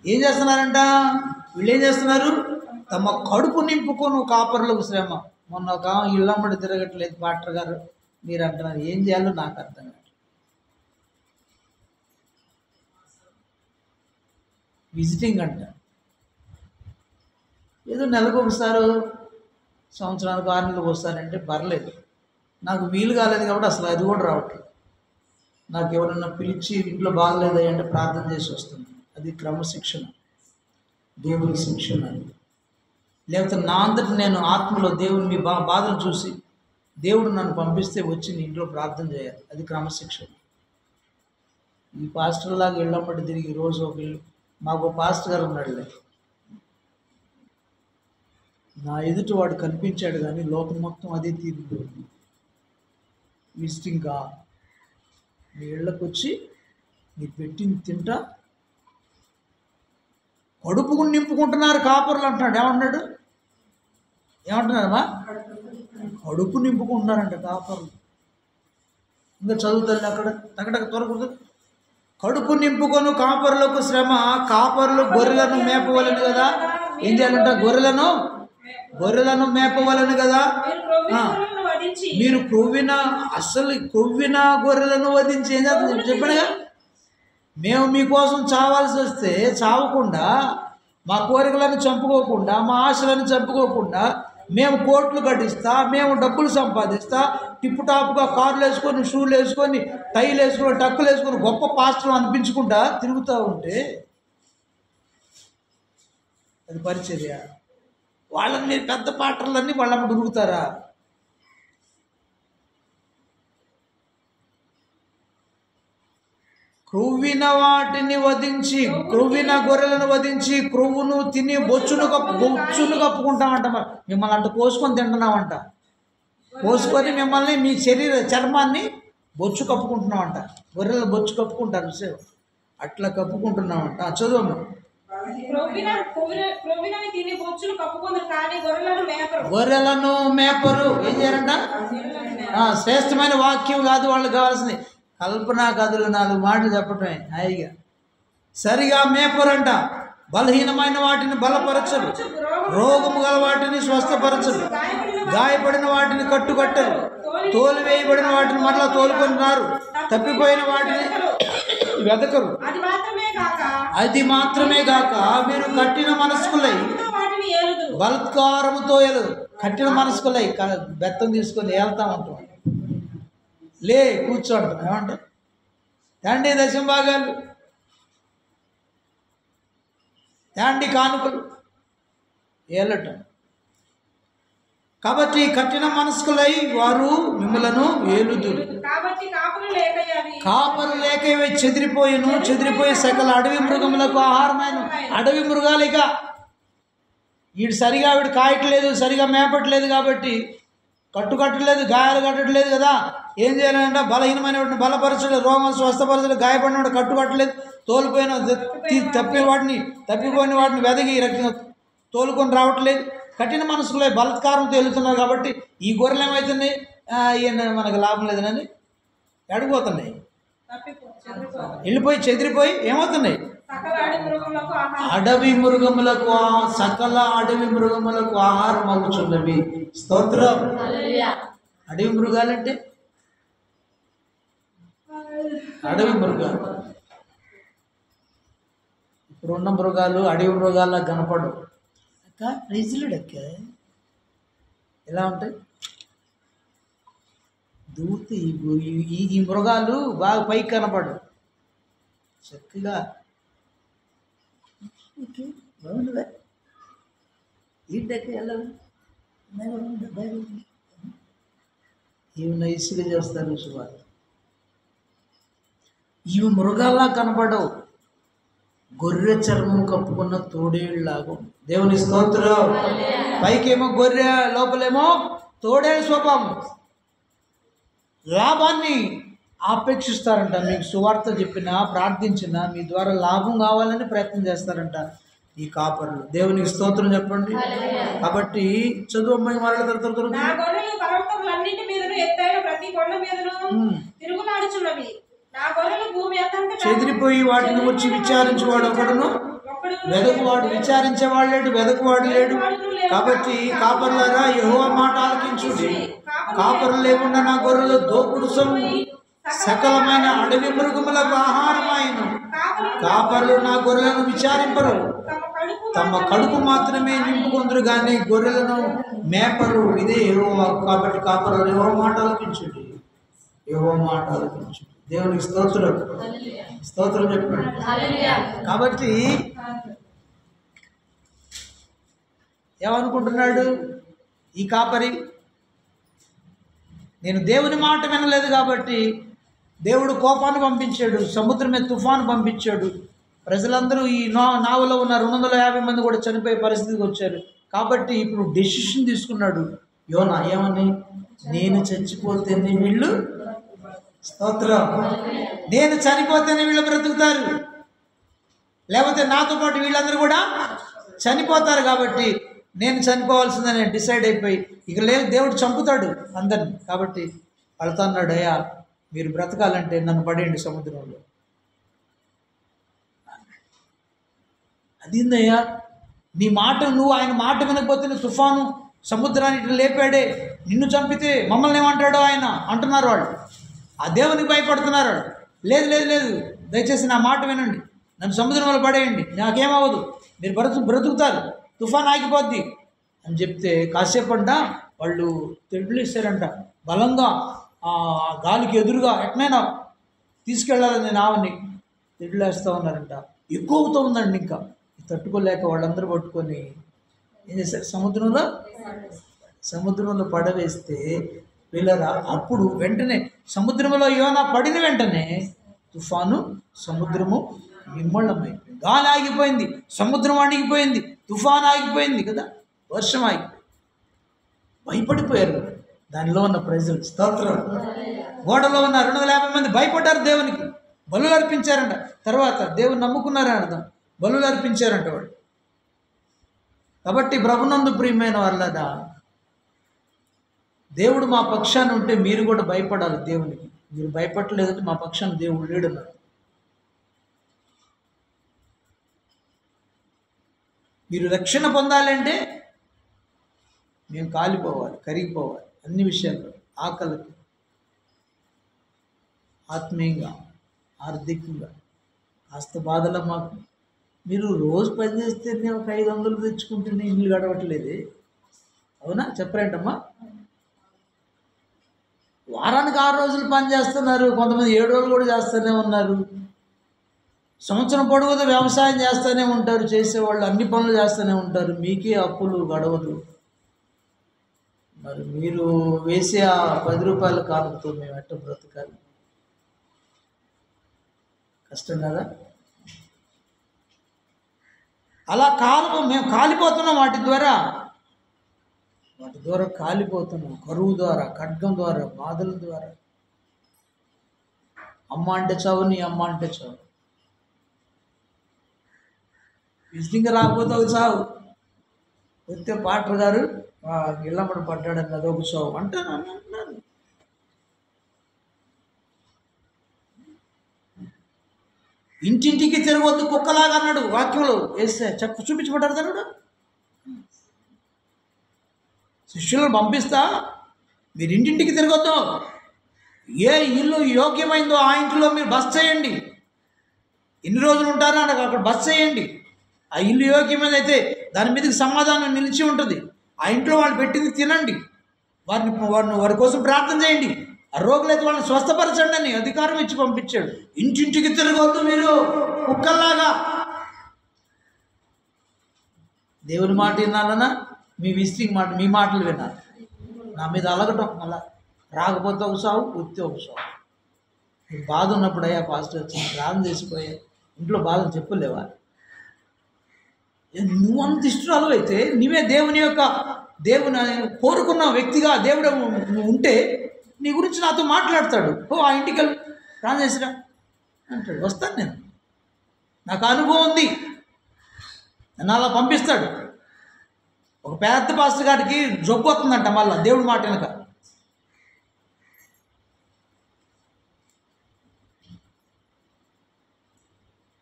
ఏం చేస్తున్నారంట? వీళ్ళు ఏం చేస్తున్నారు? తమ కడుపు నింపుకొని కాపర్లకు శ్రమ. మొన్న ఒక ఇళ్ళమ్మడి తిరగట్లేదు పాస్టర్ గారు, మీరు అంటున్నారు. ఏం చేయాలో నాకు అర్థం కాదు. విజిటింగ్ అంట. ఏదో నెలకు ఒకసారి, సంవత్సరానికి 6 నెలలకు వస్తారంటే పర్లేదు. నాకు వీలు కాలేదు కాబట్టి అసలు అది కూడా రావట్లేదు. నాకు ఎవరన్నా పిలిచి ఇంట్లో బాగలేదా అంటే ప్రార్థన చేసి వస్తుంది. అది క్రమశిక్షణ, దేవుని శిక్షణ. లేకపోతే నా అంతటి నేను ఆత్మలో దేవుని మీ బాధలు చూసి దేవుడు నన్ను పంపిస్తే వచ్చి నీ ఇంట్లో ప్రార్థన చేయాలి. అది క్రమశిక్షణ. ఈ పాస్టర్ లాగా ఇళ్ళమ్మటి తిరిగి రోజు ఒక మాకు పాస్టర్ గారు ఉన్నాడులే, నా ఎదుటి వాడు కనిపించాడు కానీ లోకం మొత్తం అదే తీరు. విజిటింగ్గా మీ ఇళ్ళకు వచ్చి నీ పెట్టింది తింటా, కడుపుకు నింపుకుంటున్నారు కాపర్లు అంటున్నాడు. ఏమన్నాడు? ఏమంటున్నారమ్మా? కడుపు నింపుకుంటున్నారంట కాపర్లు. ఇంకా చదువుతాను అక్కడ అక్కడ త్వరగా. కడుపు నింపుకొని కాపరులకు శ్రమ. కాపరులు గొర్రెలను మేపవలను కదా. ఏం చేయాలంట? గొర్రెలను మేపవలను కదా. మీరు క్రొవ్విన గొర్రెలను వధించి ఏం చేస్తుంది చెప్పండిగా. మేము మీకోసం చావాల్సి వస్తే చావకుండా, మా కోరికలను చంపుకోకుండా, మా ఆశలను చంపుకోకుండా, మేము కోట్లు కట్టిస్తా, మేము డబ్బులు సంపాదిస్తా, టిప్పు టాప్గా కార్లు వేసుకొని, షూలు వేసుకొని, టైలు వేసుకొని, టక్కులు వేసుకొని గొప్ప పాస్టర్లు అనిపించుకుంటా తిరుగుతూ ఉంటే అది పరిచర్య. వాళ్ళని పెద్ద పాటర్లన్నీ వాళ్ళమ్మ దొరుకుతారా? క్రొవ్విన వాటిని వధించి, క్రొవ్విన గొర్రెలను వధించి క్రొవ్వును తిని బొచ్చును కప్పుకుంటామంట. మరి మిమ్మల్ని అంట కోసుకొని తింటున్నామంట. కోసుకొని మిమ్మల్ని మీ చర్మాన్ని బొచ్చు కప్పుకుంటున్నామంట. గొర్రెలు బొచ్చు కప్పుకుంటారు సేవ, అట్లా కప్పుకుంటున్నామంట. చదువు. గొర్రెలను మేపరు. ఏం చేయాలంట? శ్రేష్టమైన వాక్యం కాదు వాళ్ళకి కావాల్సింది. కల్పనా కథలు 4 మాటలు చెప్పటమే హాయిగా. సరిగా మేపరంట. బలహీనమైన వాటిని బలపరచరు, రోగము గల వాటిని స్వస్థపరచరు, గాయపడిన వాటిని కట్టుకట్టరు, తోలివేయబడిన వాటిని మరలా తోలుకొనిరారు, తప్పిపోయిన వాటిని వెతకరు. అది మాత్రమే గాక మీరు కఠిన మనస్కులై బలత్కారముతో కట్టిన మనసుకులై బెత్తం తీసుకొని వెళ్తా ఉంటాం. లే కూర్చోంటాం. ఏమంటాం? తేండి దశమ భాగాలు, తేండి కానుకలు ఏలటం. కాబట్టి కఠిన మనస్కులై వారు మిమ్మలను ఏలుదురు. కాపరు లేక ఇవి చెదిరిపోయి సకల అడవి మృగములకు ఆహారమైన అడవి మృగాలిక వీడు సరిగా కాయట్లేదు, సరిగా మేపట్లేదు, కాబట్టి కట్టట్లేదు, గాయాలు కట్టట్లేదు కదా. ఏం చేయాలంటే బలహీనమైన వాటిని బలపరచలేదు, రోగాలు స్వస్థపరచలేదు, గాయపడిన వాడు కట్టలేదు, తప్పిపోయిన వాటిని వెదగి తోలుకొని రావట్లేదు. కఠిన మనసులో బలత్కారంతో వెళ్తున్నారు. కాబట్టి ఈ గొర్రెలు ఏమవుతున్నాయి? ఈయన మనకు లాభం లేదని అడిగిపోతున్నాయి, వెళ్ళిపోయి చెదిరిపోయి ఏమవుతున్నాయి? అడవి మృగములకు సకల అడవి మృగములకు ఆహారం అవుతున్నవి. స్తోత్రం. అడవి మృగాలంటే అడవి మృగాలు. ఇప్పుడున్న మృగాలు అడవి మృగాల్లో కనపడవు. రైజులుడక్క ఎలా ఉంటాయి? దూతి ఈ మృగాలు బాగా పైకి కనపడవు. చక్కగా బాగుండదా? ఏంటక్క ఎలా ఇవి నైస్గా చేస్తారు శుభార్త. ఇవి మృగాల్లా కనపడవు, గొర్రె చర్మం కప్పుకున్న తోడేళ్ళలాగా. దేవుని స్తోత్రం. పైకేమో గొర్రె, లోపలేమో తోడేళ్ళ స్వభావం. లాభాన్ని ఆపేక్షిస్తారంట. మీకు సువార్త చెప్పినా ప్రార్థించినా మీ ద్వారా లాభం కావాలని ప్రయత్నం చేస్తారంట ఈ కాపర్లు. దేవునికి స్తోత్రం చెప్పండి. కాబట్టి చదువు అమ్మాయి చెదిరిపోయి వాటిని వచ్చి విచారించేవాడు ఒకడును, వెదకువాడు విచారించేవాడు లేడు, వెదకువాడు లేడు. కాబట్టి కాపర్లారా యెహోవా మాట ఆలకించుడి. కాపర్లు లేకుండా నా గొర్రెలు దోపుడు సొమ్ము, సకలమైన అడవి మృగములకు ఆహారమైన. కాపర్లు నా గొర్రెలను విచారింపరు, తమ కడుపు మాత్రమే నింపుకుందరు కానీ గొర్రెలను మేపరు. ఇదే యెహోవా. కాబట్టి కాపర్లు యెహోవా మాట ఆలకించుడి, యెహోవా మాట ఆలకించుడి. దేవునికి స్తోత్రం. స్తోత్రం చెప్పండి. కాబట్టి ఏమనుకుంటున్నాడు ఈ కాపరి? నేను దేవుని మాట వినలేదు కాబట్టి దేవుడు కోపాన్ని పంపించాడు, సముద్రం మీద తుఫాను పంపించాడు. ప్రజలందరూ ఈ నావలో ఉన్న 250 మంది కూడా చనిపోయే పరిస్థితికి వచ్చారు. కాబట్టి ఇప్పుడు డెసిషన్ తీసుకున్నాడు యోనా. ఏమని? నేను చచ్చిపోతేనే వీళ్ళు, స్తోత్రం, నేను చనిపోతేనే వీళ్ళు బ్రతుకుతారు, లేకపోతే నాతో పాటు వీళ్ళందరూ కూడా చనిపోతారు. కాబట్టి నేను చనిపోవాల్సిందని డిసైడ్ అయిపోయి ఇక లేదు, దేవుడు చంపుతాడు అందరిని. కాబట్టి వాళ్ళతో అన్నాడు, అయ్యా మీరు బ్రతకాలంటే నన్ను పడేయండి సముద్రంలో. అదిందయ్యా నీ మాట, నువ్వు ఆయన మాట వినకపోతే నువ్వు తుఫాను సముద్రాన్ని ఇట్లా లేపాడే, నిన్ను చంపితే మమ్మల్ని ఏమంటాడో ఆయన అంటున్నారు వాళ్ళు. ఆ దేవునికి భయపడుతున్నారు వాళ్ళు. లేదు లేదు లేదు, దయచేసి నా మాట వినండి, నన్ను సముద్రంలో పడేయండి, నాకేమవ్వదు, మీరు బ్రతుకుతారు, తుఫాన్ ఆగిపోద్ది అని చెప్తే కాసేపు అంట వాళ్ళు తెడ్లు ఇస్తారంట. బలంగా ఆ గాలికి ఎదురుగా ఎట్నైనా తీసుకెళ్ళాలని నావని తెడ్లు వేస్తూ ఉన్నారంట. ఎక్కువ అవుతూ ఉందండి. ఇంకా తట్టుకోలేక వాళ్ళందరూ పట్టుకొని ఏం చేశారు? సముద్రంలో పడవేస్తే వీళ్ళరా అప్పుడు వెంటనే సముద్రంలో యోనా పడిన వెంటనే తుఫాను, సముద్రము నిమ్మళమైపోయింది. గాలి ఆగిపోయింది, సముద్రం ఆగిపోయింది, తుఫాను ఆగిపోయింది కదా, వర్షం ఆగిపోయింది. భయపడిపోయారు దానిలో ఉన్న ప్రజలు. స్తోత్రం. ఓడలో ఉన్న 250 మంది భయపడ్డారు, దేవునికి బలులు అర్పించారంట. తర్వాత దేవుని నమ్ముకున్నారని అర్థం, బలులు అర్పించారంట వాడు. కాబట్టి ప్రభునందు ప్రియమైన వాళ్ళదా, దేవుడు మా పక్షాన్ని ఉంటే మీరు కూడా భయపడాలి దేవునికి. మీరు భయపడలేదంటే మా పక్షాన్ని దేవుడు లేడున్నారు. మీరు రక్షణ పొందాలంటే మేము కాలిపోవాలి, కరిగిపోవాలి అన్ని విషయాల్లో, ఆకలికి, ఆత్మీయంగా, ఆర్థికంగా. కాస్త బాధలో మాకు మీరు రోజు పని చేస్తే నేను ఒక 500 తెచ్చుకుంటేనే ఇల్లు గడవట్లేదు. అవునా? చెప్పరేంటమ్మా? వారానికి 6 రోజులు పని చేస్తున్నారు, కొంతమంది 7 రోజులు కూడా చేస్తూనే ఉన్నారు. సంవత్సరం పొడవునా వ్యవసాయం చేస్తూనే ఉంటారు, చేసేవాళ్ళు అన్ని పనులు చేస్తూనే ఉంటారు. మీకే అప్పులు గడవదు. మరి మీరు వేసే ఆ 10 రూపాయల కానుకతో మేము ఎట్ట బ్రతకాలి? కష్టం కదా? అలా మేము కాలిపోతున్నాం, వాటి ద్వారా కాలిపోతున్నాం. కరువు ద్వారా, ఖడ్గం ద్వారా, బాధల ద్వారా. అమ్మ అంటే చావు, నీ అమ్మ అంటే చావు. విజిటింగ్ రాకపోతే ఒక చావు. వస్తే పాటర్ గారు ఇళ్ళమ్మడి పడ్డాడని అదొక చావు అంటున్నాను. ఇంటింటికి తిరగవద్దు కుక్కలాగా అన్నాడు వాక్యంలో. వేస్తే చూపించబడ్డారు తనుడు. శిష్యులను పంపిస్తా, మీరు ఇంటింటికి తిరగొద్దు. ఏ ఇల్లు యోగ్యమైందో ఆ ఇంట్లో మీరు బస చేయండి. ఎన్ని రోజులు ఉంటారో అక్కడ బస చేయండి. ఆ ఇల్లు యోగ్యమైనదైతే దాని మీదకి సమాధానం నిలిచి ఉంటుంది. ఆ ఇంట్లో వాళ్ళు పెట్టింది తినండి. వారి కోసం ప్రార్థన చేయండి. ఆ రోగులైతే వాళ్ళని స్వస్థపరచండి అని అధికారం ఇచ్చి పంపించాడు. ఇంటింటికి తిరగొద్దు మీరు కుక్కల్లాగా. దేవుని మాట వినాలన్నా మీ విజిటింగ్ మాట, మీ మాటలు వినాలి. నా మీద అలగటం, మళ్ళా రాకపోతే ఒక సావు, వస్తే ఒక సావు. నీకు బాధ ఉన్నప్పుడు అయ్యా పాస్టర్ వచ్చింది ప్రార్థన చేసిపోయా, ఇంట్లో బాధను చెప్పలేవా? నువ్వు అంత ఇష్టరాలు అయితే, నీవే దేవుని కోరుకున్న వ్యక్తిగా దేవుడు నువ్వు ఉంటే నీ గురించి నాతో మాట్లాడతాడు. ఆ ఇంటికి వెళ్ళి ప్రార్థన చేసిరా అంటాడు. వస్తాను నేను, నాకు అనుభవం ఉంది, నన్ను అలా పంపిస్తాడు. ఒక పెద్ద పాస్టర్ గారికి జబ్బు వస్తుందంట, మళ్ళా దేవుడి మాట వెనక.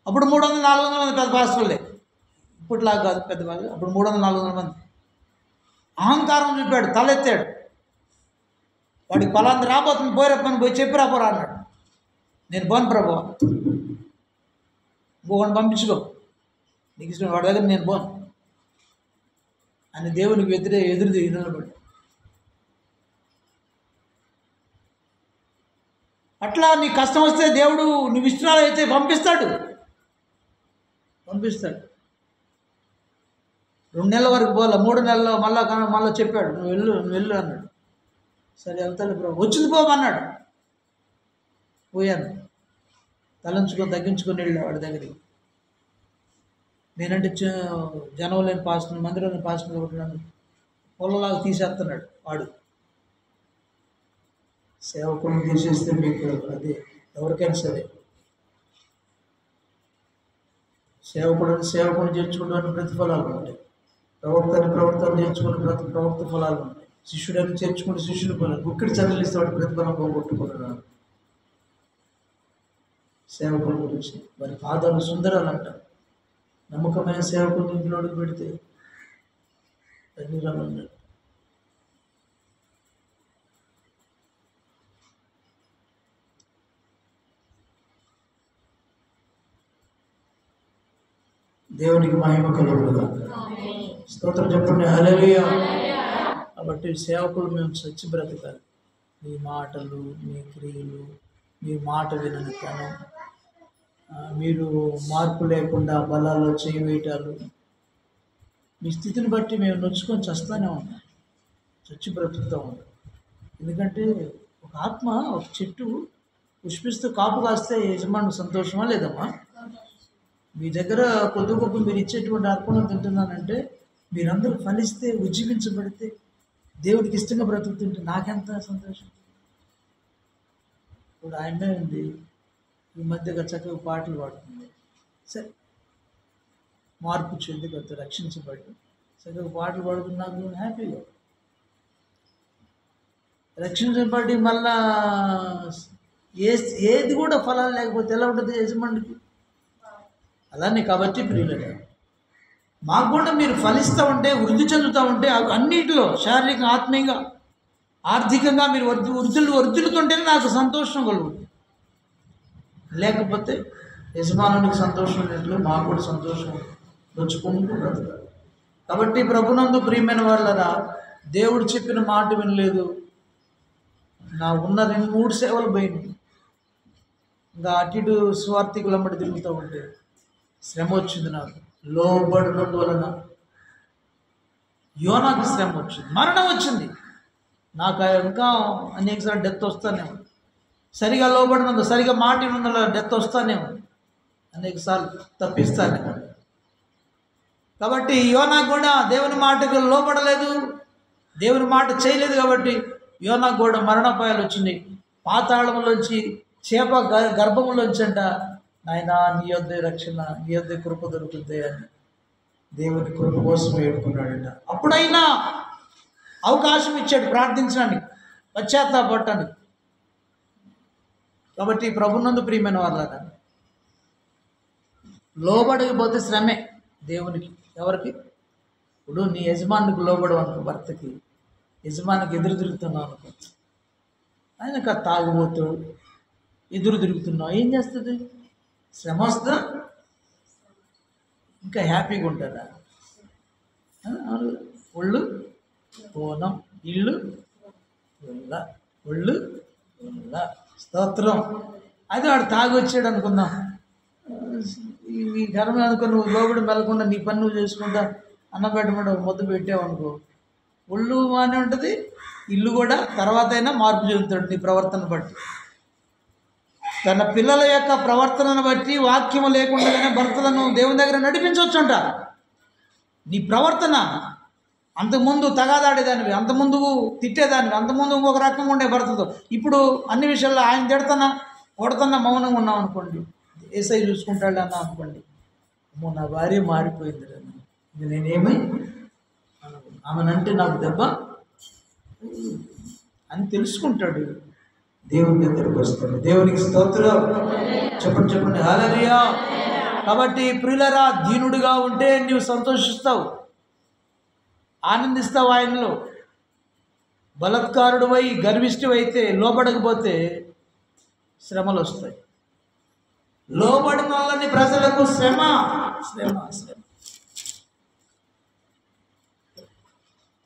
అప్పుడు 300-400 మంది పెద్ద పాస్టర్లే, ఇప్పటిలాగా కాదు పెద్ద బాగా. అప్పుడు 300-400 మంది. అహంకారం చూపాడు, తలెత్తాడు. వాడికి పలాంది రాబోతుంది, పోయిరప్పని పోయి చెప్పి రాపోరా అన్నాడు. నేను పోను ప్రభువా, ఇంకొకటి పంపించుకో, నీకు ఇష్టం వాడి దగ్గర నేను పోను అని దేవునికి ఎదురు నిలబడి. అట్లా నీ కష్టం వస్తే దేవుడు నువ్వు ఇష్టరాలు అయితే పంపిస్తాడు. 2 నెలల వరకు పోలే, 3 నెలల్లో మళ్ళీ చెప్పాడు, నువ్వు వెళ్ళు అన్నాడు. సరే వెళ్తాను ప్రభు. వచ్చింది పోమన్నాడు. పోయాను, తగ్గించుకొని వెళ్ళా వాడి దగ్గరికి. నేనంటే జనం లేని పాస్టర్, మందిరంలో పాస్టర్ ఉంటున్నాను, పొలంలాగా తీసేస్తున్నాడు వాడు. సేవకులను తీసేస్తే మీకు అదే ఎవరికైనా సరే, సేవకుని చేర్చుకుంటే ప్రతిఫలాలు ఉంటాయి, ప్రవక్తను చేర్చుకుంటే ప్రవక్త ఫలాలు ఉంటాయి, శిష్యుడని చేర్చుకుంటే శిష్యుని ఫలాలు. గుక్కిడి చదివిస్తే వాటి ప్రతిఫలం పోగొట్టుకున్నాడు. సేవకుల గురించి వారి పాదాలు సుందరాలు అంటారు. నమ్మకమైన సేవకుని ఇంట్లోకి పెడితే ధన్యురాలు అన్నాడు. దేవునికి మహిమ కలుగునుగా. స్తోత్రం చెప్పండి, హల్లెలూయా. కాబట్టి సేవకులు మేము చచ్చి బ్రతకాలి. మీ మాటలు, మీ క్రియలు, మీ మాట వినని తనం, మీరు మార్పు లేకుండా బలాల్లో చేయవేయటాలు, మీ స్థితిని బట్టి మేము నొచ్చుకొని చస్తూనే ఉంటాం, చచ్చి బ్రతుకుతూ ఉంటాం. ఎందుకంటే ఒక ఆత్మ, ఒక చెట్టు పుష్పిస్తూ కాపు కాస్తే యజమానికి సంతోషమా లేదమ్మా? మీ దగ్గర కొద్ది గొప్ప మీరు ఇచ్చేటువంటి అర్పణ తింటున్నానంటే, మీరందరూ ఫలిస్తే, ఉజ్జీవించబడితే, దేవుడికి ఇష్టంగా బ్రతుకుతుంటే నాకెంత సంతోషం. ఇప్పుడు ఆయనే ఉంది, ఈ మధ్యగా చక్కగా పాటలు పాడుతుంది. సరే, మార్పు చెంది కొంత రక్షించబడి చక్కగా పాటలు పాడుకుని నాకు హ్యాపీగా. రక్షించబడి మళ్ళా ఏది కూడా ఫలాలు లేకపోతే ఎలా ఉంటుంది యజమానికి? అలానే కాబట్టి ప్రియులే, మాకు కూడా మీరు ఫలిస్తూ ఉంటే, వృద్ధి చెందుతూ ఉంటే, అన్నిటిలో శారీరకంగా, ఆత్మీయంగా, ఆర్థికంగా మీరు వృద్ధులుతుంటేనే నాకు సంతోషం కలుగుతుంది. లేకపోతే యజమానునికి సంతోషం ఉన్నట్లు మాకు కూడా సంతోషం నొచ్చుకుంటూ బ్రతకాలి. కాబట్టి ప్రభునందు ప్రియమైన వాళ్ళరా, దేవుడు చెప్పిన మాట వినలేదు. నా ఉన్న 2-3 సేవలు పోయింది. ఇంకా అటు ఇటు స్వార్థికులు అమ్మడి తిరుగుతూ ఉంటే శ్రమ వచ్చింది. నాకు లోబడినందు వలన యోనాకు శ్రమ వచ్చింది, మరణం వచ్చింది. నాకు ఇంకా అనేకసార్లు డెత్ వస్తానేమో, సరిగా లోబడినందు, సరిగా మాట విన్నందులో డెత్ వస్తానేమో, అనేకసార్లు తప్పిస్తానేమో. కాబట్టి యోనాకు కూడా దేవుని మాటకు లోబడలేదు, దేవుని మాట చేయలేదు. కాబట్టి యోనాకు కూడా మరణాపాయాలు వచ్చినాయి. పాతాళంలోంచి, చేప గర్భంలోంచి అంట, నాయన నీ యొద్ద రక్షణ, నీ యొద్ద కృప దొరుకుతుంది అని దేవుని కృప కోసం వేడుకున్నాడంట. అప్పుడైనా అవకాశం ఇచ్చాడు ప్రార్థించడానికి, పశ్చాత్తాపడటానికి. కాబట్టి ప్రభునందు ప్రియమైన వాళ్ళగా లోబడకపోతే శ్రమే దేవునికి. ఎవరికి? ఇప్పుడు నీ యజమానికి లోబడు అనుకో, భర్తకి, యజమానికి ఎదురు తిరుగుతున్నావు అనుకో, ఆయనకు తాగుబోతూ ఎదురు తిరుగుతున్నావు, ఏం చేస్తుంది? శ్రమ వస్తుందా? ఇంకా హ్యాపీగా ఉంటారా? ఒళ్ళు పోనం, ఇల్లు వెళ్ళ, ఒళ్ళు వెళ్ళ, స్తోత్రం. అది వాడు తాగి వచ్చాడు అనుకుందాం, ఈ కర్మ అనుకో, నువ్వు లోబడి మెలకుండా నీ పని నువ్వు చేసుకుంటా అన్న పెట్టమని ముద్దు పెట్టావు అనుకో, ఒళ్ళు బాగానే ఉంటుంది, ఇల్లు కూడా తర్వాత అయినా మార్పు చెందుతాడు నీ ప్రవర్తన బట్టి. తన పిల్లల యొక్క ప్రవర్తనను బట్టి వాక్యము లేకుండానే భర్తలను దేవుని దగ్గర నడిపించవచ్చు అంట. నీ ప్రవర్తన అంతకుముందు తగాదాడేదానివి, అంతకుముందు తిట్టేదానివి, అంతకుముందు ఇంకొక రకంగా ఉండే భర్తతో, ఇప్పుడు అన్ని విషయాల్లో ఆయన తిడతానా కొడతన్నా మౌనంగా ఉన్నాం అనుకోండి, ఏసై చూసుకుంటాడు అన్నా అనుకోండి, అమ్మో నా భార్య మారిపోయింది రా, ఇది నేనేమై ఆమెనంటే నాకు దెబ్బ అని తెలుసుకుంటాడు, దేవుని దగ్గరకు వస్తాడు. దేవునికి స్తోత్రం. చెప్పండి చెప్పండి హల్లెలూయా. కాబట్టి ప్రియులరా, దీనుడిగా ఉంటే నీవు సంతోషిస్తావు, ఆనందిస్తావు ఆయనలో. బలత్కారుడువై గర్విష్ఠువైతే, లోబడకపోతే శ్రమలు వస్తాయి. లోబడిన వాళ్ళని ప్రజలకు శ్రమ శ్రమ శ్రమ.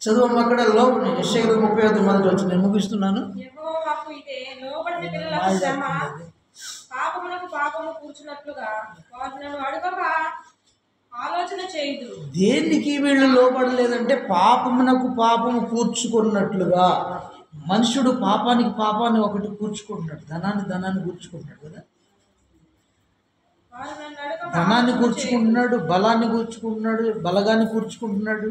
చదువు అక్కడ లోబడి యెషయా 35 వచ్చి నేను ముగిస్తున్నాను. యెహోవాకు ఇదే లోబడిన పిల్లలకు శ్రమ, పాపమునకు పాపము కూర్చున్నట్లుగా వారు నన్ను అడగక ఆలోచన చేయదు. దేనికి వీళ్ళు లోబడలేదంటే పాపమునకు పాపము కూర్చుకున్నట్లుగా. మనుషుడు పాపానికి పాపాన్ని ఒకటి కూర్చుకుంటున్నాడు, ధనాన్ని కూర్చుకుంటున్నాడు కదా. వారు నన్ను అడగక ధనాన్ని కూర్చుకుంటున్నాడు, బలాన్ని కూర్చుకుంటున్నాడు, బలగాన్ని కూర్చుకుంటున్నాడు,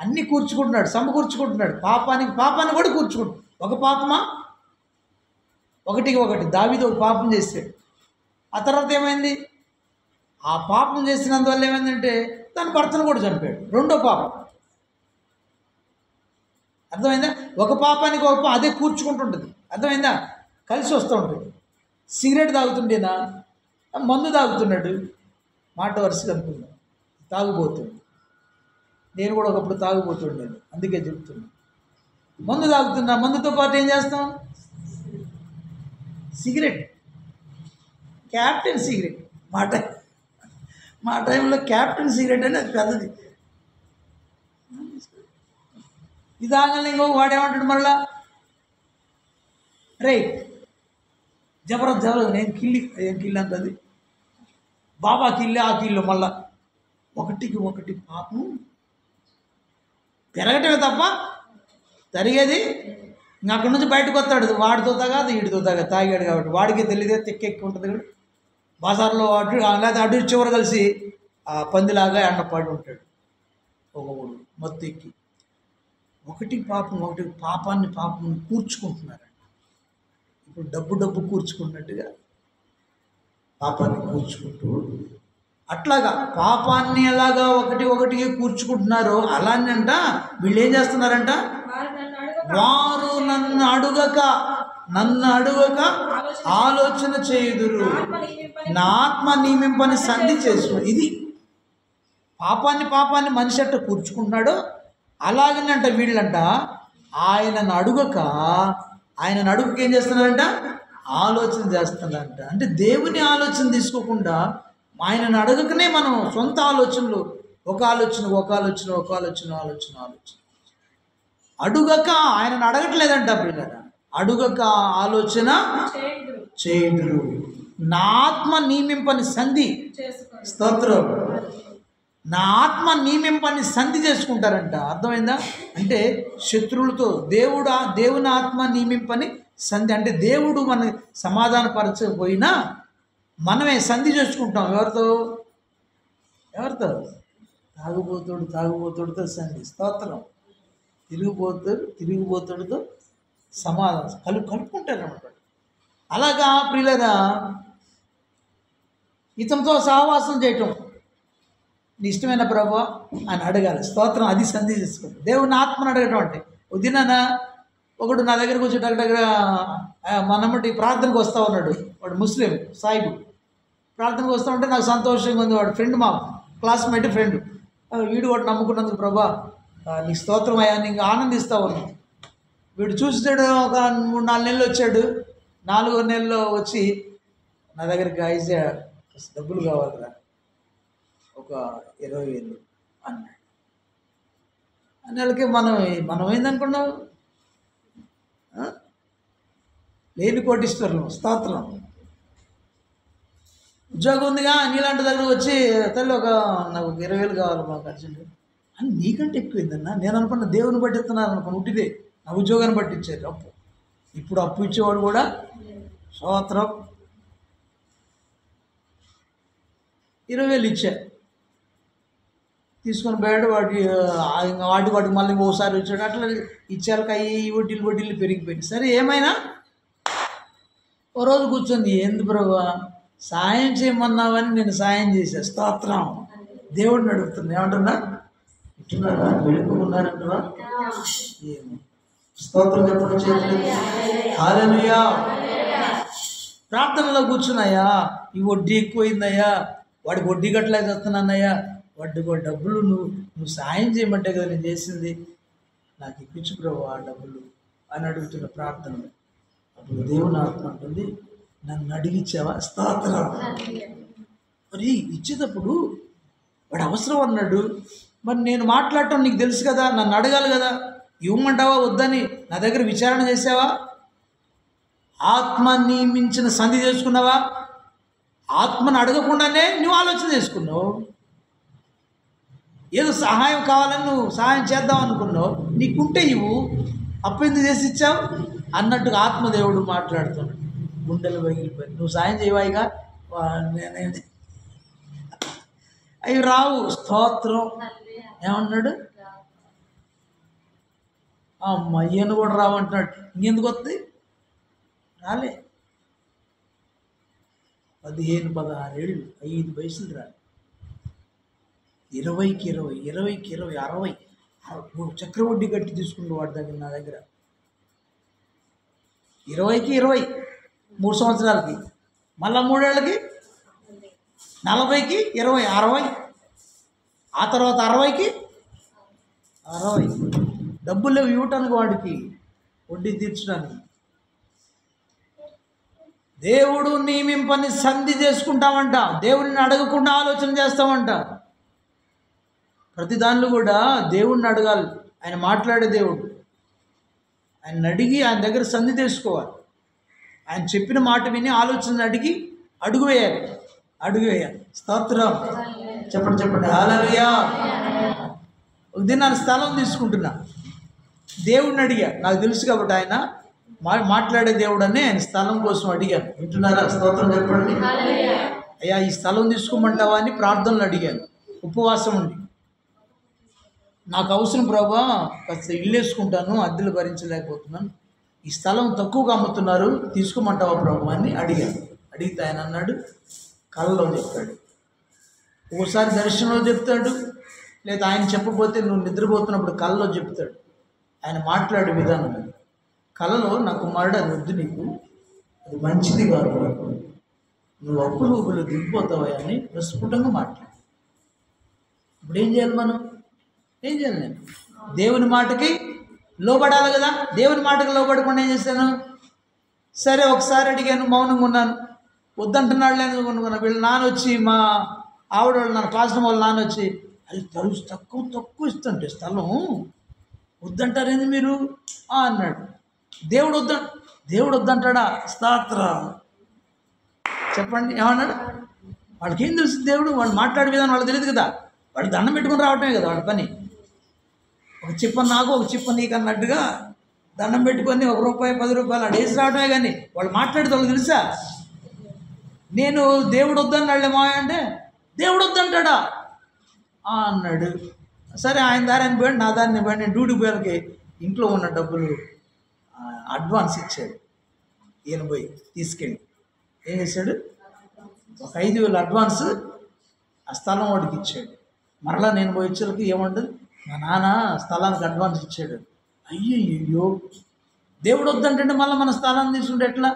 అన్నీ కూర్చుకుంటున్నాడు, సమకూర్చుకుంటున్నాడు. పాపాన్ని కూడా కూర్చుకుంటున్నాడు. ఒక పాపమా? ఒకటికి ఒకటి. దావీదు ఒక పాపం చేశాడు, ఆ తర్వాత ఏమైంది? ఆ పాపం చేసినందువల్ల ఏమైందంటే తన భర్తను కూడా చంపాడు. రెండో పాపం. అర్థమైందా? ఒక పాపానికి ఒక అదే కూర్చుకుంటుంటుంది. అర్థమైందా? కలిసి వస్తూ ఉంటుంది. సిగరెట్ తాగుతుండేనా, మందు తాగుతున్నాడు, మాట వరుసగా అనుకున్నాను, తాగుబోతుంది. నేను కూడా ఒకప్పుడు తాగుబోతుండేది, అందుకే చెప్తున్నా. మందు తాగుతున్నా, మందుతో పాటు ఏం చేస్తాం? Cigarette, captain cigarette. మా టైంలో క్యాప్టెన్ సిగరెట్ అనేది పెద్దది. ఇది తాగాలి. ఇంకో వాడేమంటాడు మళ్ళా, రే జబరదస్త్ నేను ఏం కిల్లి అంటది బాబా, కిల్లి ఆ కిల్లు. మళ్ళా ఒకటికి ఒకటి పాపం పెరగటమే తప్ప తరిగేది. ఇంకా అక్కడి నుంచి బయటకు వస్తాడు, వాడితో తాగాదు వీడితో తాగాడు కాబట్టి వాడికి తెలియదే తెక్కెక్కి ఉంటుంది కదా. బజార్లో లేదా అటు చివర కలిసి ఆ పందిలాగా ఎండపడి ఉంటాడు ఒకడు మొత్తం ఎక్కి. ఒకటి పాపాన్ని కూర్చుకుంటున్నారండి. ఇప్పుడు డబ్బు కూర్చుకున్నట్టుగా పాపాన్ని కూర్చుకుంటూ, అట్లాగా పాపాన్ని ఎలాగా ఒకటికి కూర్చుకుంటున్నారో అలానే అంట వీళ్ళు ఏం చేస్తున్నారంట, వారు నన్ను అడుగక ఆలోచన చేయుదురు, నా ఆత్మ నియమింపని సంధి చేసు. ఇది పాపాన్ని మనిషి అట్ట కూర్చుకుంటున్నాడో అలాగనంట వీళ్ళంట ఆయనను అడుగక ఏం చేస్తున్నారంట, ఆలోచన చేస్తున్నారంట. అంటే దేవుని ఆలోచన తీసుకోకుండా ఆయనను అడగకనే మనం సొంత ఆలోచనలు, ఒక ఆలోచన అడుగక ఆయనను అడగట్లేదంట పిల్లరా, అడుగక ఆలోచన చేయుదురు చేయుదురు. నా ఆత్మ నియమింపని సంధి, చేసుకోండి. స్తోత్రం, నా ఆత్మ నియమింపని సంధి చేసుకుంటారంట. అర్థమైందా? అంటే శత్రువులతో దేవుని ఆత్మ నియమింపని సంధి అంటే దేవుడు మన సమాధానపరచకపోయినా మనమే సంధి చేసుకుంటాం. ఎవరితో? తాగుబోతుడితో సంధి. స్తోత్రం. తిరిగిపోతుడితో సమాధానం కలుపుకుంటారు అన్నమాట. అలాగా ప్రియులరా, ఇతనితో సహవాసం చేయటం నీ ఇష్టమైన ప్రభువా అని అడగాలి. స్తోత్రం. అది సంధి చేసుకోండి. దేవుని ఆత్మను అడగటం అంటే వదినా ఒకడు నా దగ్గరకు వచ్చి దగ్గర మనమ్మటి ప్రార్థనకు వస్తూ ఉన్నాడు. వాడు ముస్లిం సాయిబు. ప్రార్థనకు వస్తూ ఉంటే నాకు సంతోషంగా ఉంది. వాడు ఫ్రెండ్, మా క్లాస్మేట్ ఫ్రెండ్. వీడు వాడు నమ్ముకున్నందుకు ప్రభా నీకు స్తోత్రం అయ్యా, నీకు ఆనందిస్తూ ఉన్నాను. వీడు చూసాడు, ఒక 3-4 నెలలు వచ్చాడు. 4వ నెలలో వచ్చి నా దగ్గరికి అయితే డబ్బులు కావాలిరా, ఒక 20,000 అన్నాడు. ఆ నెలకి మనం ఏందనుకున్నావు? లేని కోటీశ్వరులు. స్తోత్రం. ఉద్యోగం ఉందిగా, నీలాంటి దగ్గర వచ్చి తల్లి నాకు 20,000 కావాలి మాకు అర్జెంట్ అని. నీకంటే ఎక్కువైందన్నా. నేను అనుకున్న దేవుని బట్టి ఇస్తున్నాను అనుకున్న. ఉట్టిదే నా ఉద్యోగాన్ని బట్టి ఇచ్చారు అప్పు. ఇప్పుడు అప్పు ఇచ్చేవాడు కూడా స్తోత్రం 20,000 ఇచ్చా. తీసుకొని పోయాడు. వాటికి మళ్ళీ ఓసారి వచ్చాడు. అట్లా ఇచ్చాక ఈ వడ్డీలు పెరిగిపోయింది. సరే ఏమైనా ఓ రోజు కూర్చొని ఏంది ప్రభా సాయం చేయమన్నావని నేను సాయం చేశా. స్తోత్రం. దేవుడిని అడుగుతున్నా. ఏమంటున్నా? ఇట్టున్నారా? వెళుకున్నారంటున్నా? ఏమో. స్తోత్రం చెప్పడం చేయట్లేదు. హల్లెలూయా. ప్రార్థనలో కూర్చున్నాయా, ఈ వడ్డీ ఎక్కువైందయ్యా, వాడికి వడ్డీ కట్టలేక వస్తున్నానయ్యా, వాడికి డబ్బులు నువ్వు సాయం చేయమంటే కదా నేను చేసింది, నాకు ఇప్పించు ప్రభు ఆ డబ్బులు అని అడుగుతున్న ప్రార్థనలు. అప్పుడు దేవుని ఆత్మ అంటుంది, నన్ను అడిగిచ్చావా? స్తోత్రం. మరి ఇచ్చేటప్పుడు వాడు అవసరం అన్నాడు. మరి నేను మాట్లాడటం నీకు తెలుసు కదా, నన్ను అడగాలి కదా. ఇవ్వమంటావా వద్దని నా దగ్గర విచారణ చేసావా? ఆత్మని మించిన సంధి చేసుకున్నావా? ఆత్మను అడగకుండానే నువ్వు ఆలోచన చేసుకున్నావు. ఏదో సహాయం కావాలని నువ్వు సహాయం చేద్దాం అనుకున్నావు. నీకుంటే ఇవ్వు, అప్పెందుకు చేసి ఇచ్చావు అన్నట్టుగా ఆత్మదేవుడు మాట్లాడుతున్నాడు. గుండెలు పగిలిపోయి నువ్వు సాయం చేయవాయిగా నేనే అవి రావు. స్తోత్రం. ఏమన్నాడు? అమ్మయ్యను కూడా రావు అంటున్నాడు. ఇంకెందుకు వస్తుంది? రాలే. 15-16 ఏళ్ళు, 5 వయసులు రాలి. 20కి 20, 20కి 20, 60 చక్రవడ్డీ కట్టి తీసుకుంటూ వాడి దగ్గర నా దగ్గర 20కి 20 3 సంవత్సరాలకి, మళ్ళా 3 ఏళ్ళకి 40కి 20, 60, ఆ తర్వాత 60కి 60. డబ్బులు లేవు ఇవ్వటానికి, వాడికి వడ్డీ తీర్చడానికి. దేవుడు నియమింపని సంధి చేసుకుంటామంట. దేవుడిని అడగకుండా ఆలోచన చేస్తామంట. ప్రతి దానిలో కూడా దేవుడిని అడగాలి. ఆయన మాట్లాడే దేవుడు. ఆయన అడిగి ఆయన దగ్గర సంధి చేసుకోవాలి. ఆయన చెప్పిన మాట విని ఆలోచన అడిగి అడుగు వేయాలి. స్తోత్రం. చెప్పండి హల్లెలూయా. ఒక దినాన్ని స్థలం తీసుకుంటున్నా. దేవుడిని అడిగా. నాకు తెలుసు కాబట్టి ఆయన మాట్లాడే దేవుడు అని ఆయన స్థలం కోసం అడిగాను. వింటున్నారా? స్తోత్రం చెప్పండి. అయ్యా ఈ స్థలం తీసుకోమంటావా అని ప్రార్థనలు అడిగాను. ఉపవాసం ఉండి, నాకు అవసరం ప్రభా, కాస్త ఇల్లు వేసుకుంటాను, అద్దెలు భరించలేకపోతున్నాను, ఈ స్థలం తక్కువగా అమ్ముతున్నారు, తీసుకోమంటావా ప్రభు అని అడిగాను. అడిగితే ఆయన అన్నాడు, కళ్ళలో చెప్తాడు. ఒకసారి దర్శనంలో చెప్తాడు, లేదా ఆయన చెప్పకపోతే నువ్వు నిద్రపోతున్నప్పుడు కళ్ళలో చెప్తాడు. ఆయన మాట్లాడే విధానం అది. కళలో నా కుమారుడు అది వద్దు, నీకు అది మంచిది కాదు, నీకు నువ్వు అప్పులు దిగిపోతావా అని ప్రస్ఫుటంగా మాట్లాడు. ఇప్పుడు ఏం చేయాలి మనం? ఏం చేయాలి? నేను దేవుని మాటకి లోబడాలి కదా. దేవుని మాటకి లోబడకుండా ఏం చేశాను? సరే ఒకసారి అడిగాను, మౌనంగా ఉన్నాను. వద్దంటున్నాడు లేదు అనుకున్నా. వీళ్ళు నాన్న వచ్చి, మా ఆవిడ వాళ్ళు, నా క్లాస్ రూమ్ వాళ్ళు నాన్న వచ్చి, అది తక్కువ ఇస్తుంటే స్థలం వద్దంటారేంది మీరు అన్నాడు. దేవుడు వద్దంటాడా? స్తోత్రం. చెప్పండి, ఏమన్నాడు? వాళ్ళకి ఏం తెలుసు దేవుడు? వాళ్ళు మాట్లాడే విధానం వాళ్ళకి తెలియదు కదా. వాళ్ళు దండం పెట్టుకుని రావటమే కదా వాళ్ళ పని. ఒక చిప్ప నాకు, ఒక చిప్ప నీకు అన్నట్టుగా దండం పెట్టుకొని ₹1 ₹10 అడేసి రావటమే. కానీ వాళ్ళు మాట్లాడితే వాళ్ళకి తెలుసా? నేను దేవుడు వద్దన్నాళ్ళే మాయ అంటే దేవుడు వద్దంటాడా అన్నాడు. సరే, ఆయన దారి ఆయన పోయాడు, నా దారిని పోయాడు. నేను డ్యూటీకి పోయాలకి ఇంట్లో ఉన్న డబ్బులు అడ్వాన్స్ ఇచ్చాడు. ఈయన పోయి తీసుకెళ్ళి ఏం చేశాడు? ఒక 5,000 అడ్వాన్స్ ఆ స్థలం వాడికి ఇచ్చాడు. మరలా నేను పోయి వచ్చేసరికి ఏమంటుంది, మా నాన్న స్థలానికి అడ్వాన్స్ ఇచ్చాడు. అయ్యో, దేవుడు వద్దంటే మళ్ళీ మన స్థలాన్ని తీసుకుంటే ఎట్లా?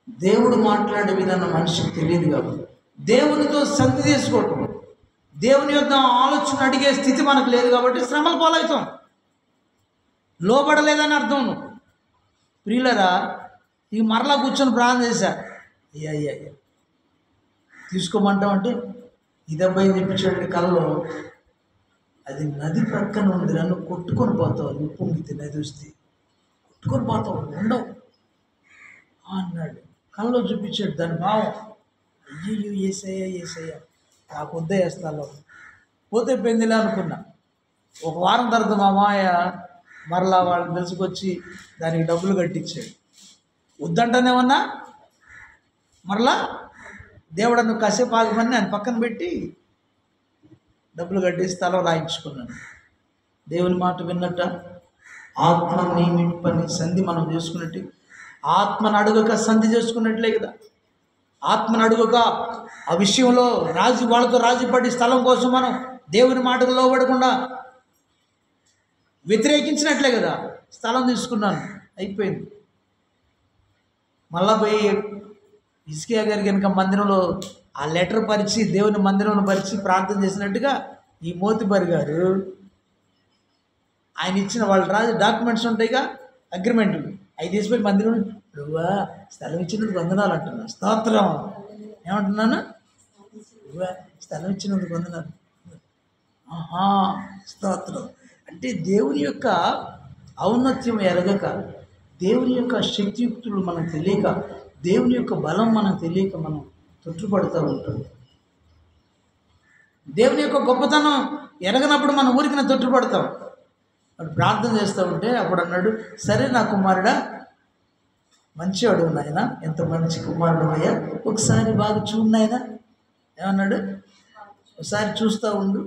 దేవుడు మాట్లాడే విధానం మనిషికి తెలియదు కాబట్టి దేవునితో సంధి చేసుకోవటం, దేవుని యొక్క ఆలోచన అడిగే స్థితి మనకు లేదు కాబట్టి శ్రమల పాలవుతాం. లోబడలేదని అర్థం. ప్రియులరా, ఇక మరలా కూర్చొని ప్రార్థన చేశా. అయ్యా తీసుకోమంటాం అంటే ఈ దెబ్బ తెప్పించాడు కళ్ళలో. అది నది ప్రక్కన ఉంది, నన్ను కొట్టుకొని పోతావు, నువ్వు పొంగితే నది వస్తే కొట్టుకొని పోతావు, ఉండవు అన్నాడు. కళ్ళలో చూపించాడు దాని భావం. అయ్యో ఏసయ్య నాకు వద్దే వేస్తాలో పోతే పెందిలే అనుకున్నా. ఒక వారం తర్వాత మా మాయ మరలా వాళ్ళని తెలుసుకొచ్చి దానికి డబ్బులు కట్టించాడు. వద్దంటానేమన్నా మరలా దేవుడನ್ನು కాసేపు ఆగమని ఆయన పక్కన పెట్టి డబ్బులు కట్టి స్థలం రాయించుకున్నాను. దేవుని మాట విన్నట్ట ఆత్మ నియమింపని సంధి మనం చేసుకున్నట్టు, ఆత్మను అడుగక సంధి చేసుకున్నట్లే కదా. ఆత్మను అడుగక ఆ విషయంలో వాళ్ళతో రాజీపడి స్థలం కోసం మనం దేవుని మాటకు లోబడకుండా వ్యతిరేకించినట్లే కదా స్థలం తీసుకున్నాను. అయిపోయింది. మళ్ళా పోయి హిజ్కియా గారి కనుక మందిరంలో ఆ లెటర్ పరిచి దేవుని మందిరంలో పరిచి ప్రార్థన చేసినట్టుగా ఈ మోతిబరి గారు ఆయన ఇచ్చిన వాళ్ళ రాజు డాక్యుమెంట్స్ ఉంటాయిగా, అగ్రిమెంట్లు, అవి తీసుకొని మందిరం నువ్వా స్థలం ఇచ్చినందుకు వందనాలు అంటున్నా. స్తోత్రం. ఏమంటున్నాను? నువ్వా స్థలం ఇచ్చినందుకు వందనాలు. స్తోత్రం. అంటే దేవుని యొక్క ఔన్నత్యం ఎరగక, దేవుని యొక్క శక్తియుక్తులు మనకు తెలియక, దేవుని యొక్క బలం మనకు తెలియక మనం తొట్టుపడుతూ ఉంటాం. దేవుని యొక్క గొప్పతనం ఎరగనప్పుడు మనం ఊరికిన తొట్టుపడతాం. వాడు ప్రార్థన చేస్తూ ఉంటే అప్పుడు అన్నాడు, సరే నా కుమారుడా, మంచివాడు నాయన, ఎంత మంచి కుమారుడు అయ్యా, ఒకసారి బాగా చూడు నాయన. ఏమన్నాడు? ఒకసారి చూస్తూ ఉండు,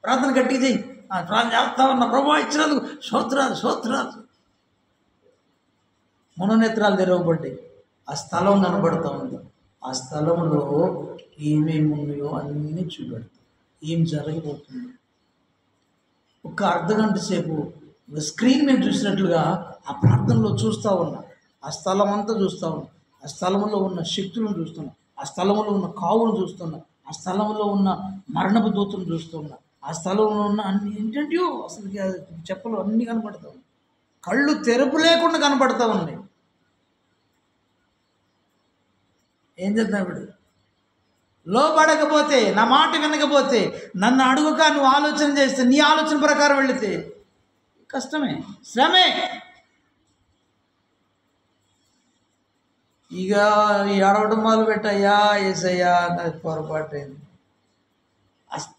ప్రార్థన గట్టిగా చెయ్యి. ప్రార్థన చేస్తా ఉన్నా, ప్రభు ఇచ్చినందుకు స్తోత్రాలు. మనోనేత్రాలు తెరవబడ్డాయి. ఆ స్థలం కనబడుతూ ఉంది. ఆ స్థలంలో ఏమేమి ఉన్నాయో అన్నీ చూపెడతాం. ఏం జరగబోతుంది. ఒక అర్ధగంట సేపు స్క్రీన్ మీద చూసినట్లుగా ఆ ప్రార్థనలో చూస్తూ ఉన్నా. ఆ స్థలం అంతా చూస్తూ ఉన్నా. ఆ స్థలంలో ఉన్న శక్తులను చూస్తున్నా. ఆ స్థలంలో ఉన్న కావులను చూస్తున్నా. ఆ స్థలంలో ఉన్న మరణపు దూతను చూస్తున్నా. ఆ స్థలంలో ఉన్న అన్ని ఏంటంటే అసలు చెప్పలు అన్నీ కనపడతా ఉన్నాయి. కళ్ళు తెరుపు లేకుండా కనపడతా ఉన్నాయి. ఏం చేద్దాం? ఇప్పుడు లోబడకపోతే, నా మాట వినకపోతే, నన్ను అడుగుక నువ్వు ఆలోచన చేస్తే, నీ ఆలోచన ప్రకారం వెళితే కష్టమే, శ్రమే. ఇక ఏడవడం మొదలు పెట్టయ్యా ఏసయ్యా నాకు పొరపాటు అయింది.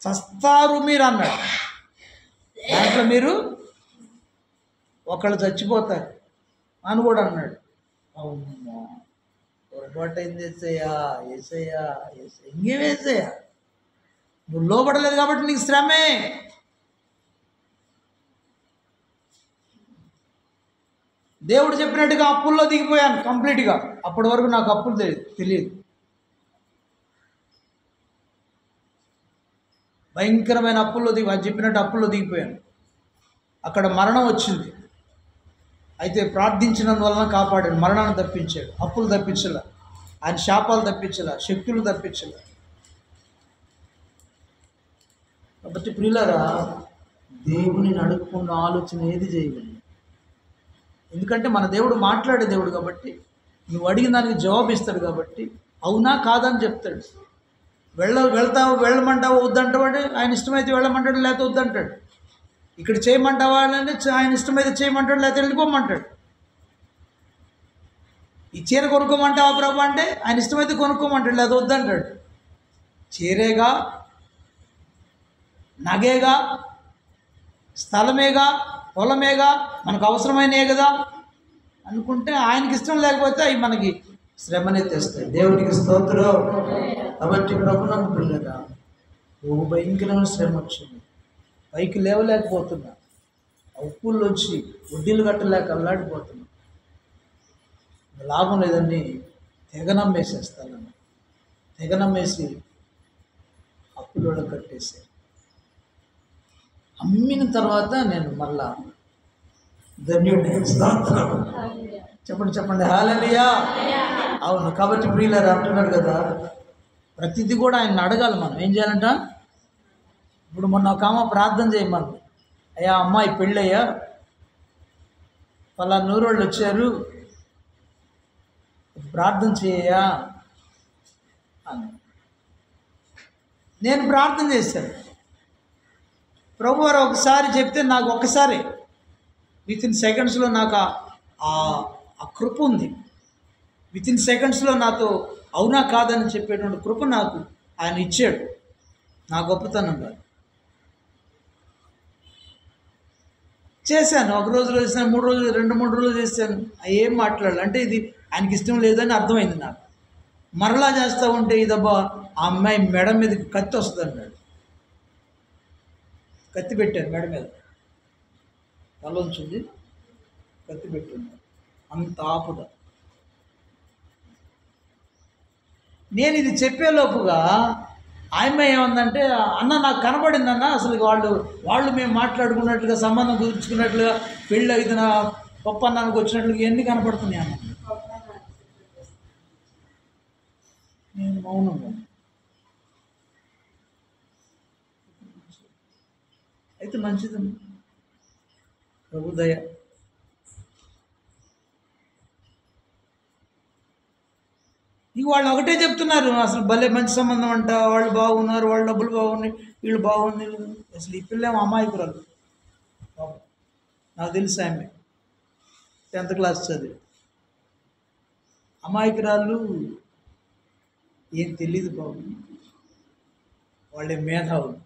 చస్తారు మీరు అన్నాడు. దాంట్లో మీరు ఒకళ్ళు చచ్చిపోతారు అని కూడా అన్నాడు. అవును, పొరపాటు అయింది ఏసయ్యా. ఇంకేం ఏసయ్యా, నువ్వు లోపడలేదు కాబట్టి నీకు శ్రమే. దేవుడు చెప్పినట్టుగా అప్పుల్లో దిగిపోయాను కంప్లీట్గా. అప్పటి వరకు నాకు అప్పులు తెలియదు. భయంకరమైన అప్పుల్లో అది చెప్పినట్టు అప్పుల్లో దిగిపోయాను. అక్కడ మరణం వచ్చింది. అయితే ప్రార్థించినందువలన కాపాడాడు, మరణాన్ని తప్పించాడు. అప్పులు తప్పించలే, ఆయన శాపాలు తప్పించలే, శక్తులు తప్పించలే. కాబట్టి ప్రియులారా, దేవుని అడుక్కున్న ఆలోచన ఏది చేయగలదు. ఎందుకంటే మన దేవుడు మాట్లాడే దేవుడు కాబట్టి, నువ్వు అడిగిన దానికి జవాబు ఇస్తాడు కాబట్టి, అవునా కాదని చెప్తాడు. వెళ్ళమంటావా వద్దంటావా అంటే ఆయన ఇష్టమైతే వెళ్ళమంటాడు, లేకపోతే వద్దంటాడు. ఇక్కడ చేయమంటావా అంటే ఆయన ఇష్టమైతే చేయమంటాడు, లేకపోతే వెళ్ళిపోమంటాడు. ఈ చీర కొనుక్కోమంటావా ప్రభు అంటే ఆయన ఇష్టమైతే కొనుక్కోమంటాడు, లేకపోతే వద్దంటాడు. చీరేగా, నగేగా, స్థలమేగా, పొలమేగా, మనకు అవసరమైనవే కదా అనుకుంటే ఆయనకి ఇష్టం లేకపోతే అవి మనకి శ్రమనే తెస్తాయి. దేవునికి స్తోత్రం. కాబట్టి ప్రభునందు పిల్లగా ఓ భయంకరమైన శ్రమ వచ్చింది, పైకి లేవలేకపోతున్నా, ఉప్పుల్లో వచ్చి వడ్డీలు కట్టలేక అల్లాడిపోతున్నా. లాభం లేదని తెగనమ్మేసేస్తాను. తెగనమ్మేసి అప్పులో కట్టేసి అమ్మిన తర్వాత నేను మళ్ళా ధన్యుడిని. స్తోత్రం. చెప్పండి హల్లెలూయా. అవును. కాబట్టి ప్రియులారా అంటున్నాడు కదా, ప్రతిదీ కూడా ఆయన అడగాలి. మనం ఏం చేయాలంట? ఇప్పుడు మొన్న ఒక ఆమె ప్రార్థన చేయమని, అయ్యా అమ్మాయి పెళ్ళయ్యా, పలానా ఊరోళ్ళు వచ్చారు, ప్రార్థన చేయా అని. నేను ప్రార్థన చేశాను. ప్రభు వారు ఒకసారి చెప్తే నాకు ఒక్కసారి వితిన్ సెకండ్స్లో నాకు ఆ కృప ఉంది. వితిన్ సెకండ్స్లో నాతో అవునా కాదని చెప్పేటువంటి కృప నాకు ఆయన ఇచ్చాడు. నా గొప్పతనం కాదు. చేశాను. ఒక రోజులో చేశాను, 3 రోజులు, 2-3 రోజులు చేశాను. ఏం మాట్లాడాలి అంటే ఇది ఆయనకి ఇష్టం లేదని అర్థమైంది నాకు. మరలా చేస్తూ ఉంటే ఇదబ్బా ఆ అమ్మాయి మెడ మీదకి కత్తి వస్తుంది అన్నాడు. కత్తి పెట్టారు మెడ మీద, తల ఉంచింది, కత్తి పెట్టింది. అంత ఆపుద. నేను ఇది చెప్పేలోపుగా ఆయమ్మ ఏమందంటే, అన్న నాకు కనబడింది అన్న, అసలు వాళ్ళు మేము మాట్లాడుకున్నట్లుగా, సంబంధం కుదుర్చుకున్నట్లుగా, పెళ్ళి అయితే నా ఒప్పందానికి వచ్చినట్లుగా ఎన్ని కనపడుతున్నాయి అన్న. నేను మౌనంగా. అయితే మంచిదండి, ప్రభు దయ. ఇక వాళ్ళు ఒకటే చెప్తున్నారు, అసలు భలే మంచి సంబంధం అంట, వాళ్ళు బాగున్నారు, వాళ్ళ డబ్బులు బాగున్నాయి, వీళ్ళు బాగున్నాయి. అసలు ఈ పిల్లేమో అమాయకురాలు. నాకు తెలుసు ఆమె 10th క్లాస్ చదివి. అమాయకురాళ్ళు ఏం తెలీదు బాబు. వాళ్ళే మేధావులు,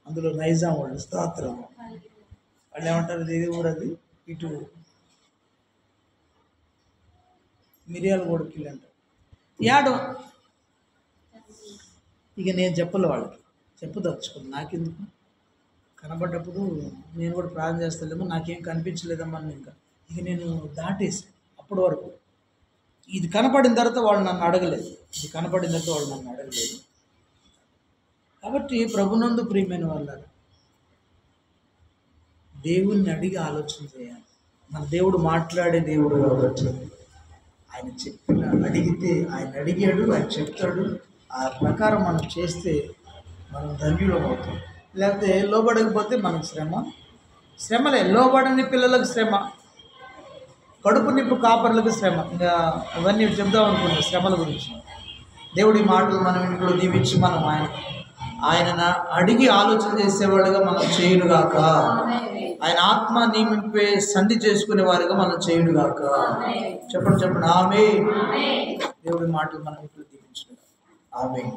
అందులో నైజాం వాళ్ళు. స్తోత్రం. వాళ్ళు ఏమంటారు, ఇది ఊరు, అది ఇటు మిరియాలు కూడా కిల్లు అంటారు. యాడో ఇక నేను చెప్పలే వాళ్ళకి, చెప్పదలుచుకోండి. నాకెందుకు, కనబడ్డప్పుడు నేను కూడా ప్రార్థన చేస్తలేమో, నాకేం కనిపించలేదమ్మా. ఇక నేను దాటేసి అప్పటి వరకు. ఇది కనపడిన తర్వాత వాళ్ళు నన్ను అడగలేదు, ఇది కనపడిన తర్వాత వాళ్ళు నన్ను అడగలేదు. కాబట్టి ప్రభునందు ప్రియమైన వాళ్ళారా, దేవుణ్ణి అడిగి ఆలోచన చేయాలి. మన దేవుడు మాట్లాడే దేవుడు కాబట్టి ఆయన చెప్పిన అడిగితే ఆయన అడిగాడు, ఆయన చెప్తాడు. ఆ ప్రకారం మనం చేస్తే మనం ధన్యులం అవుతాం. లేకపోతే లోబడకపోతే మనకు శ్రమలే. లోబడని పిల్లలకు శ్రమ, కడుపు నిప్పు కాపర్లకు శ్రమ. ఇంకా అవన్నీ చెప్దాం అనుకున్నాను శ్రమల గురించి. దేవుడి మాటలు మనం ఇంట్లో దీవించి మనం ఆయన అడిగి ఆలోచన చేసేవాడుగా మనం చేయునుగాక. ఆయన ఆత్మ నింపే సంధి చేసుకునే వారుగా మనం చేయునుగాక. చెప్పండి ఆమేన్. దేవుడి మాటలు మనం ఇంట్లో దీవించుగాక. ఆమేన్.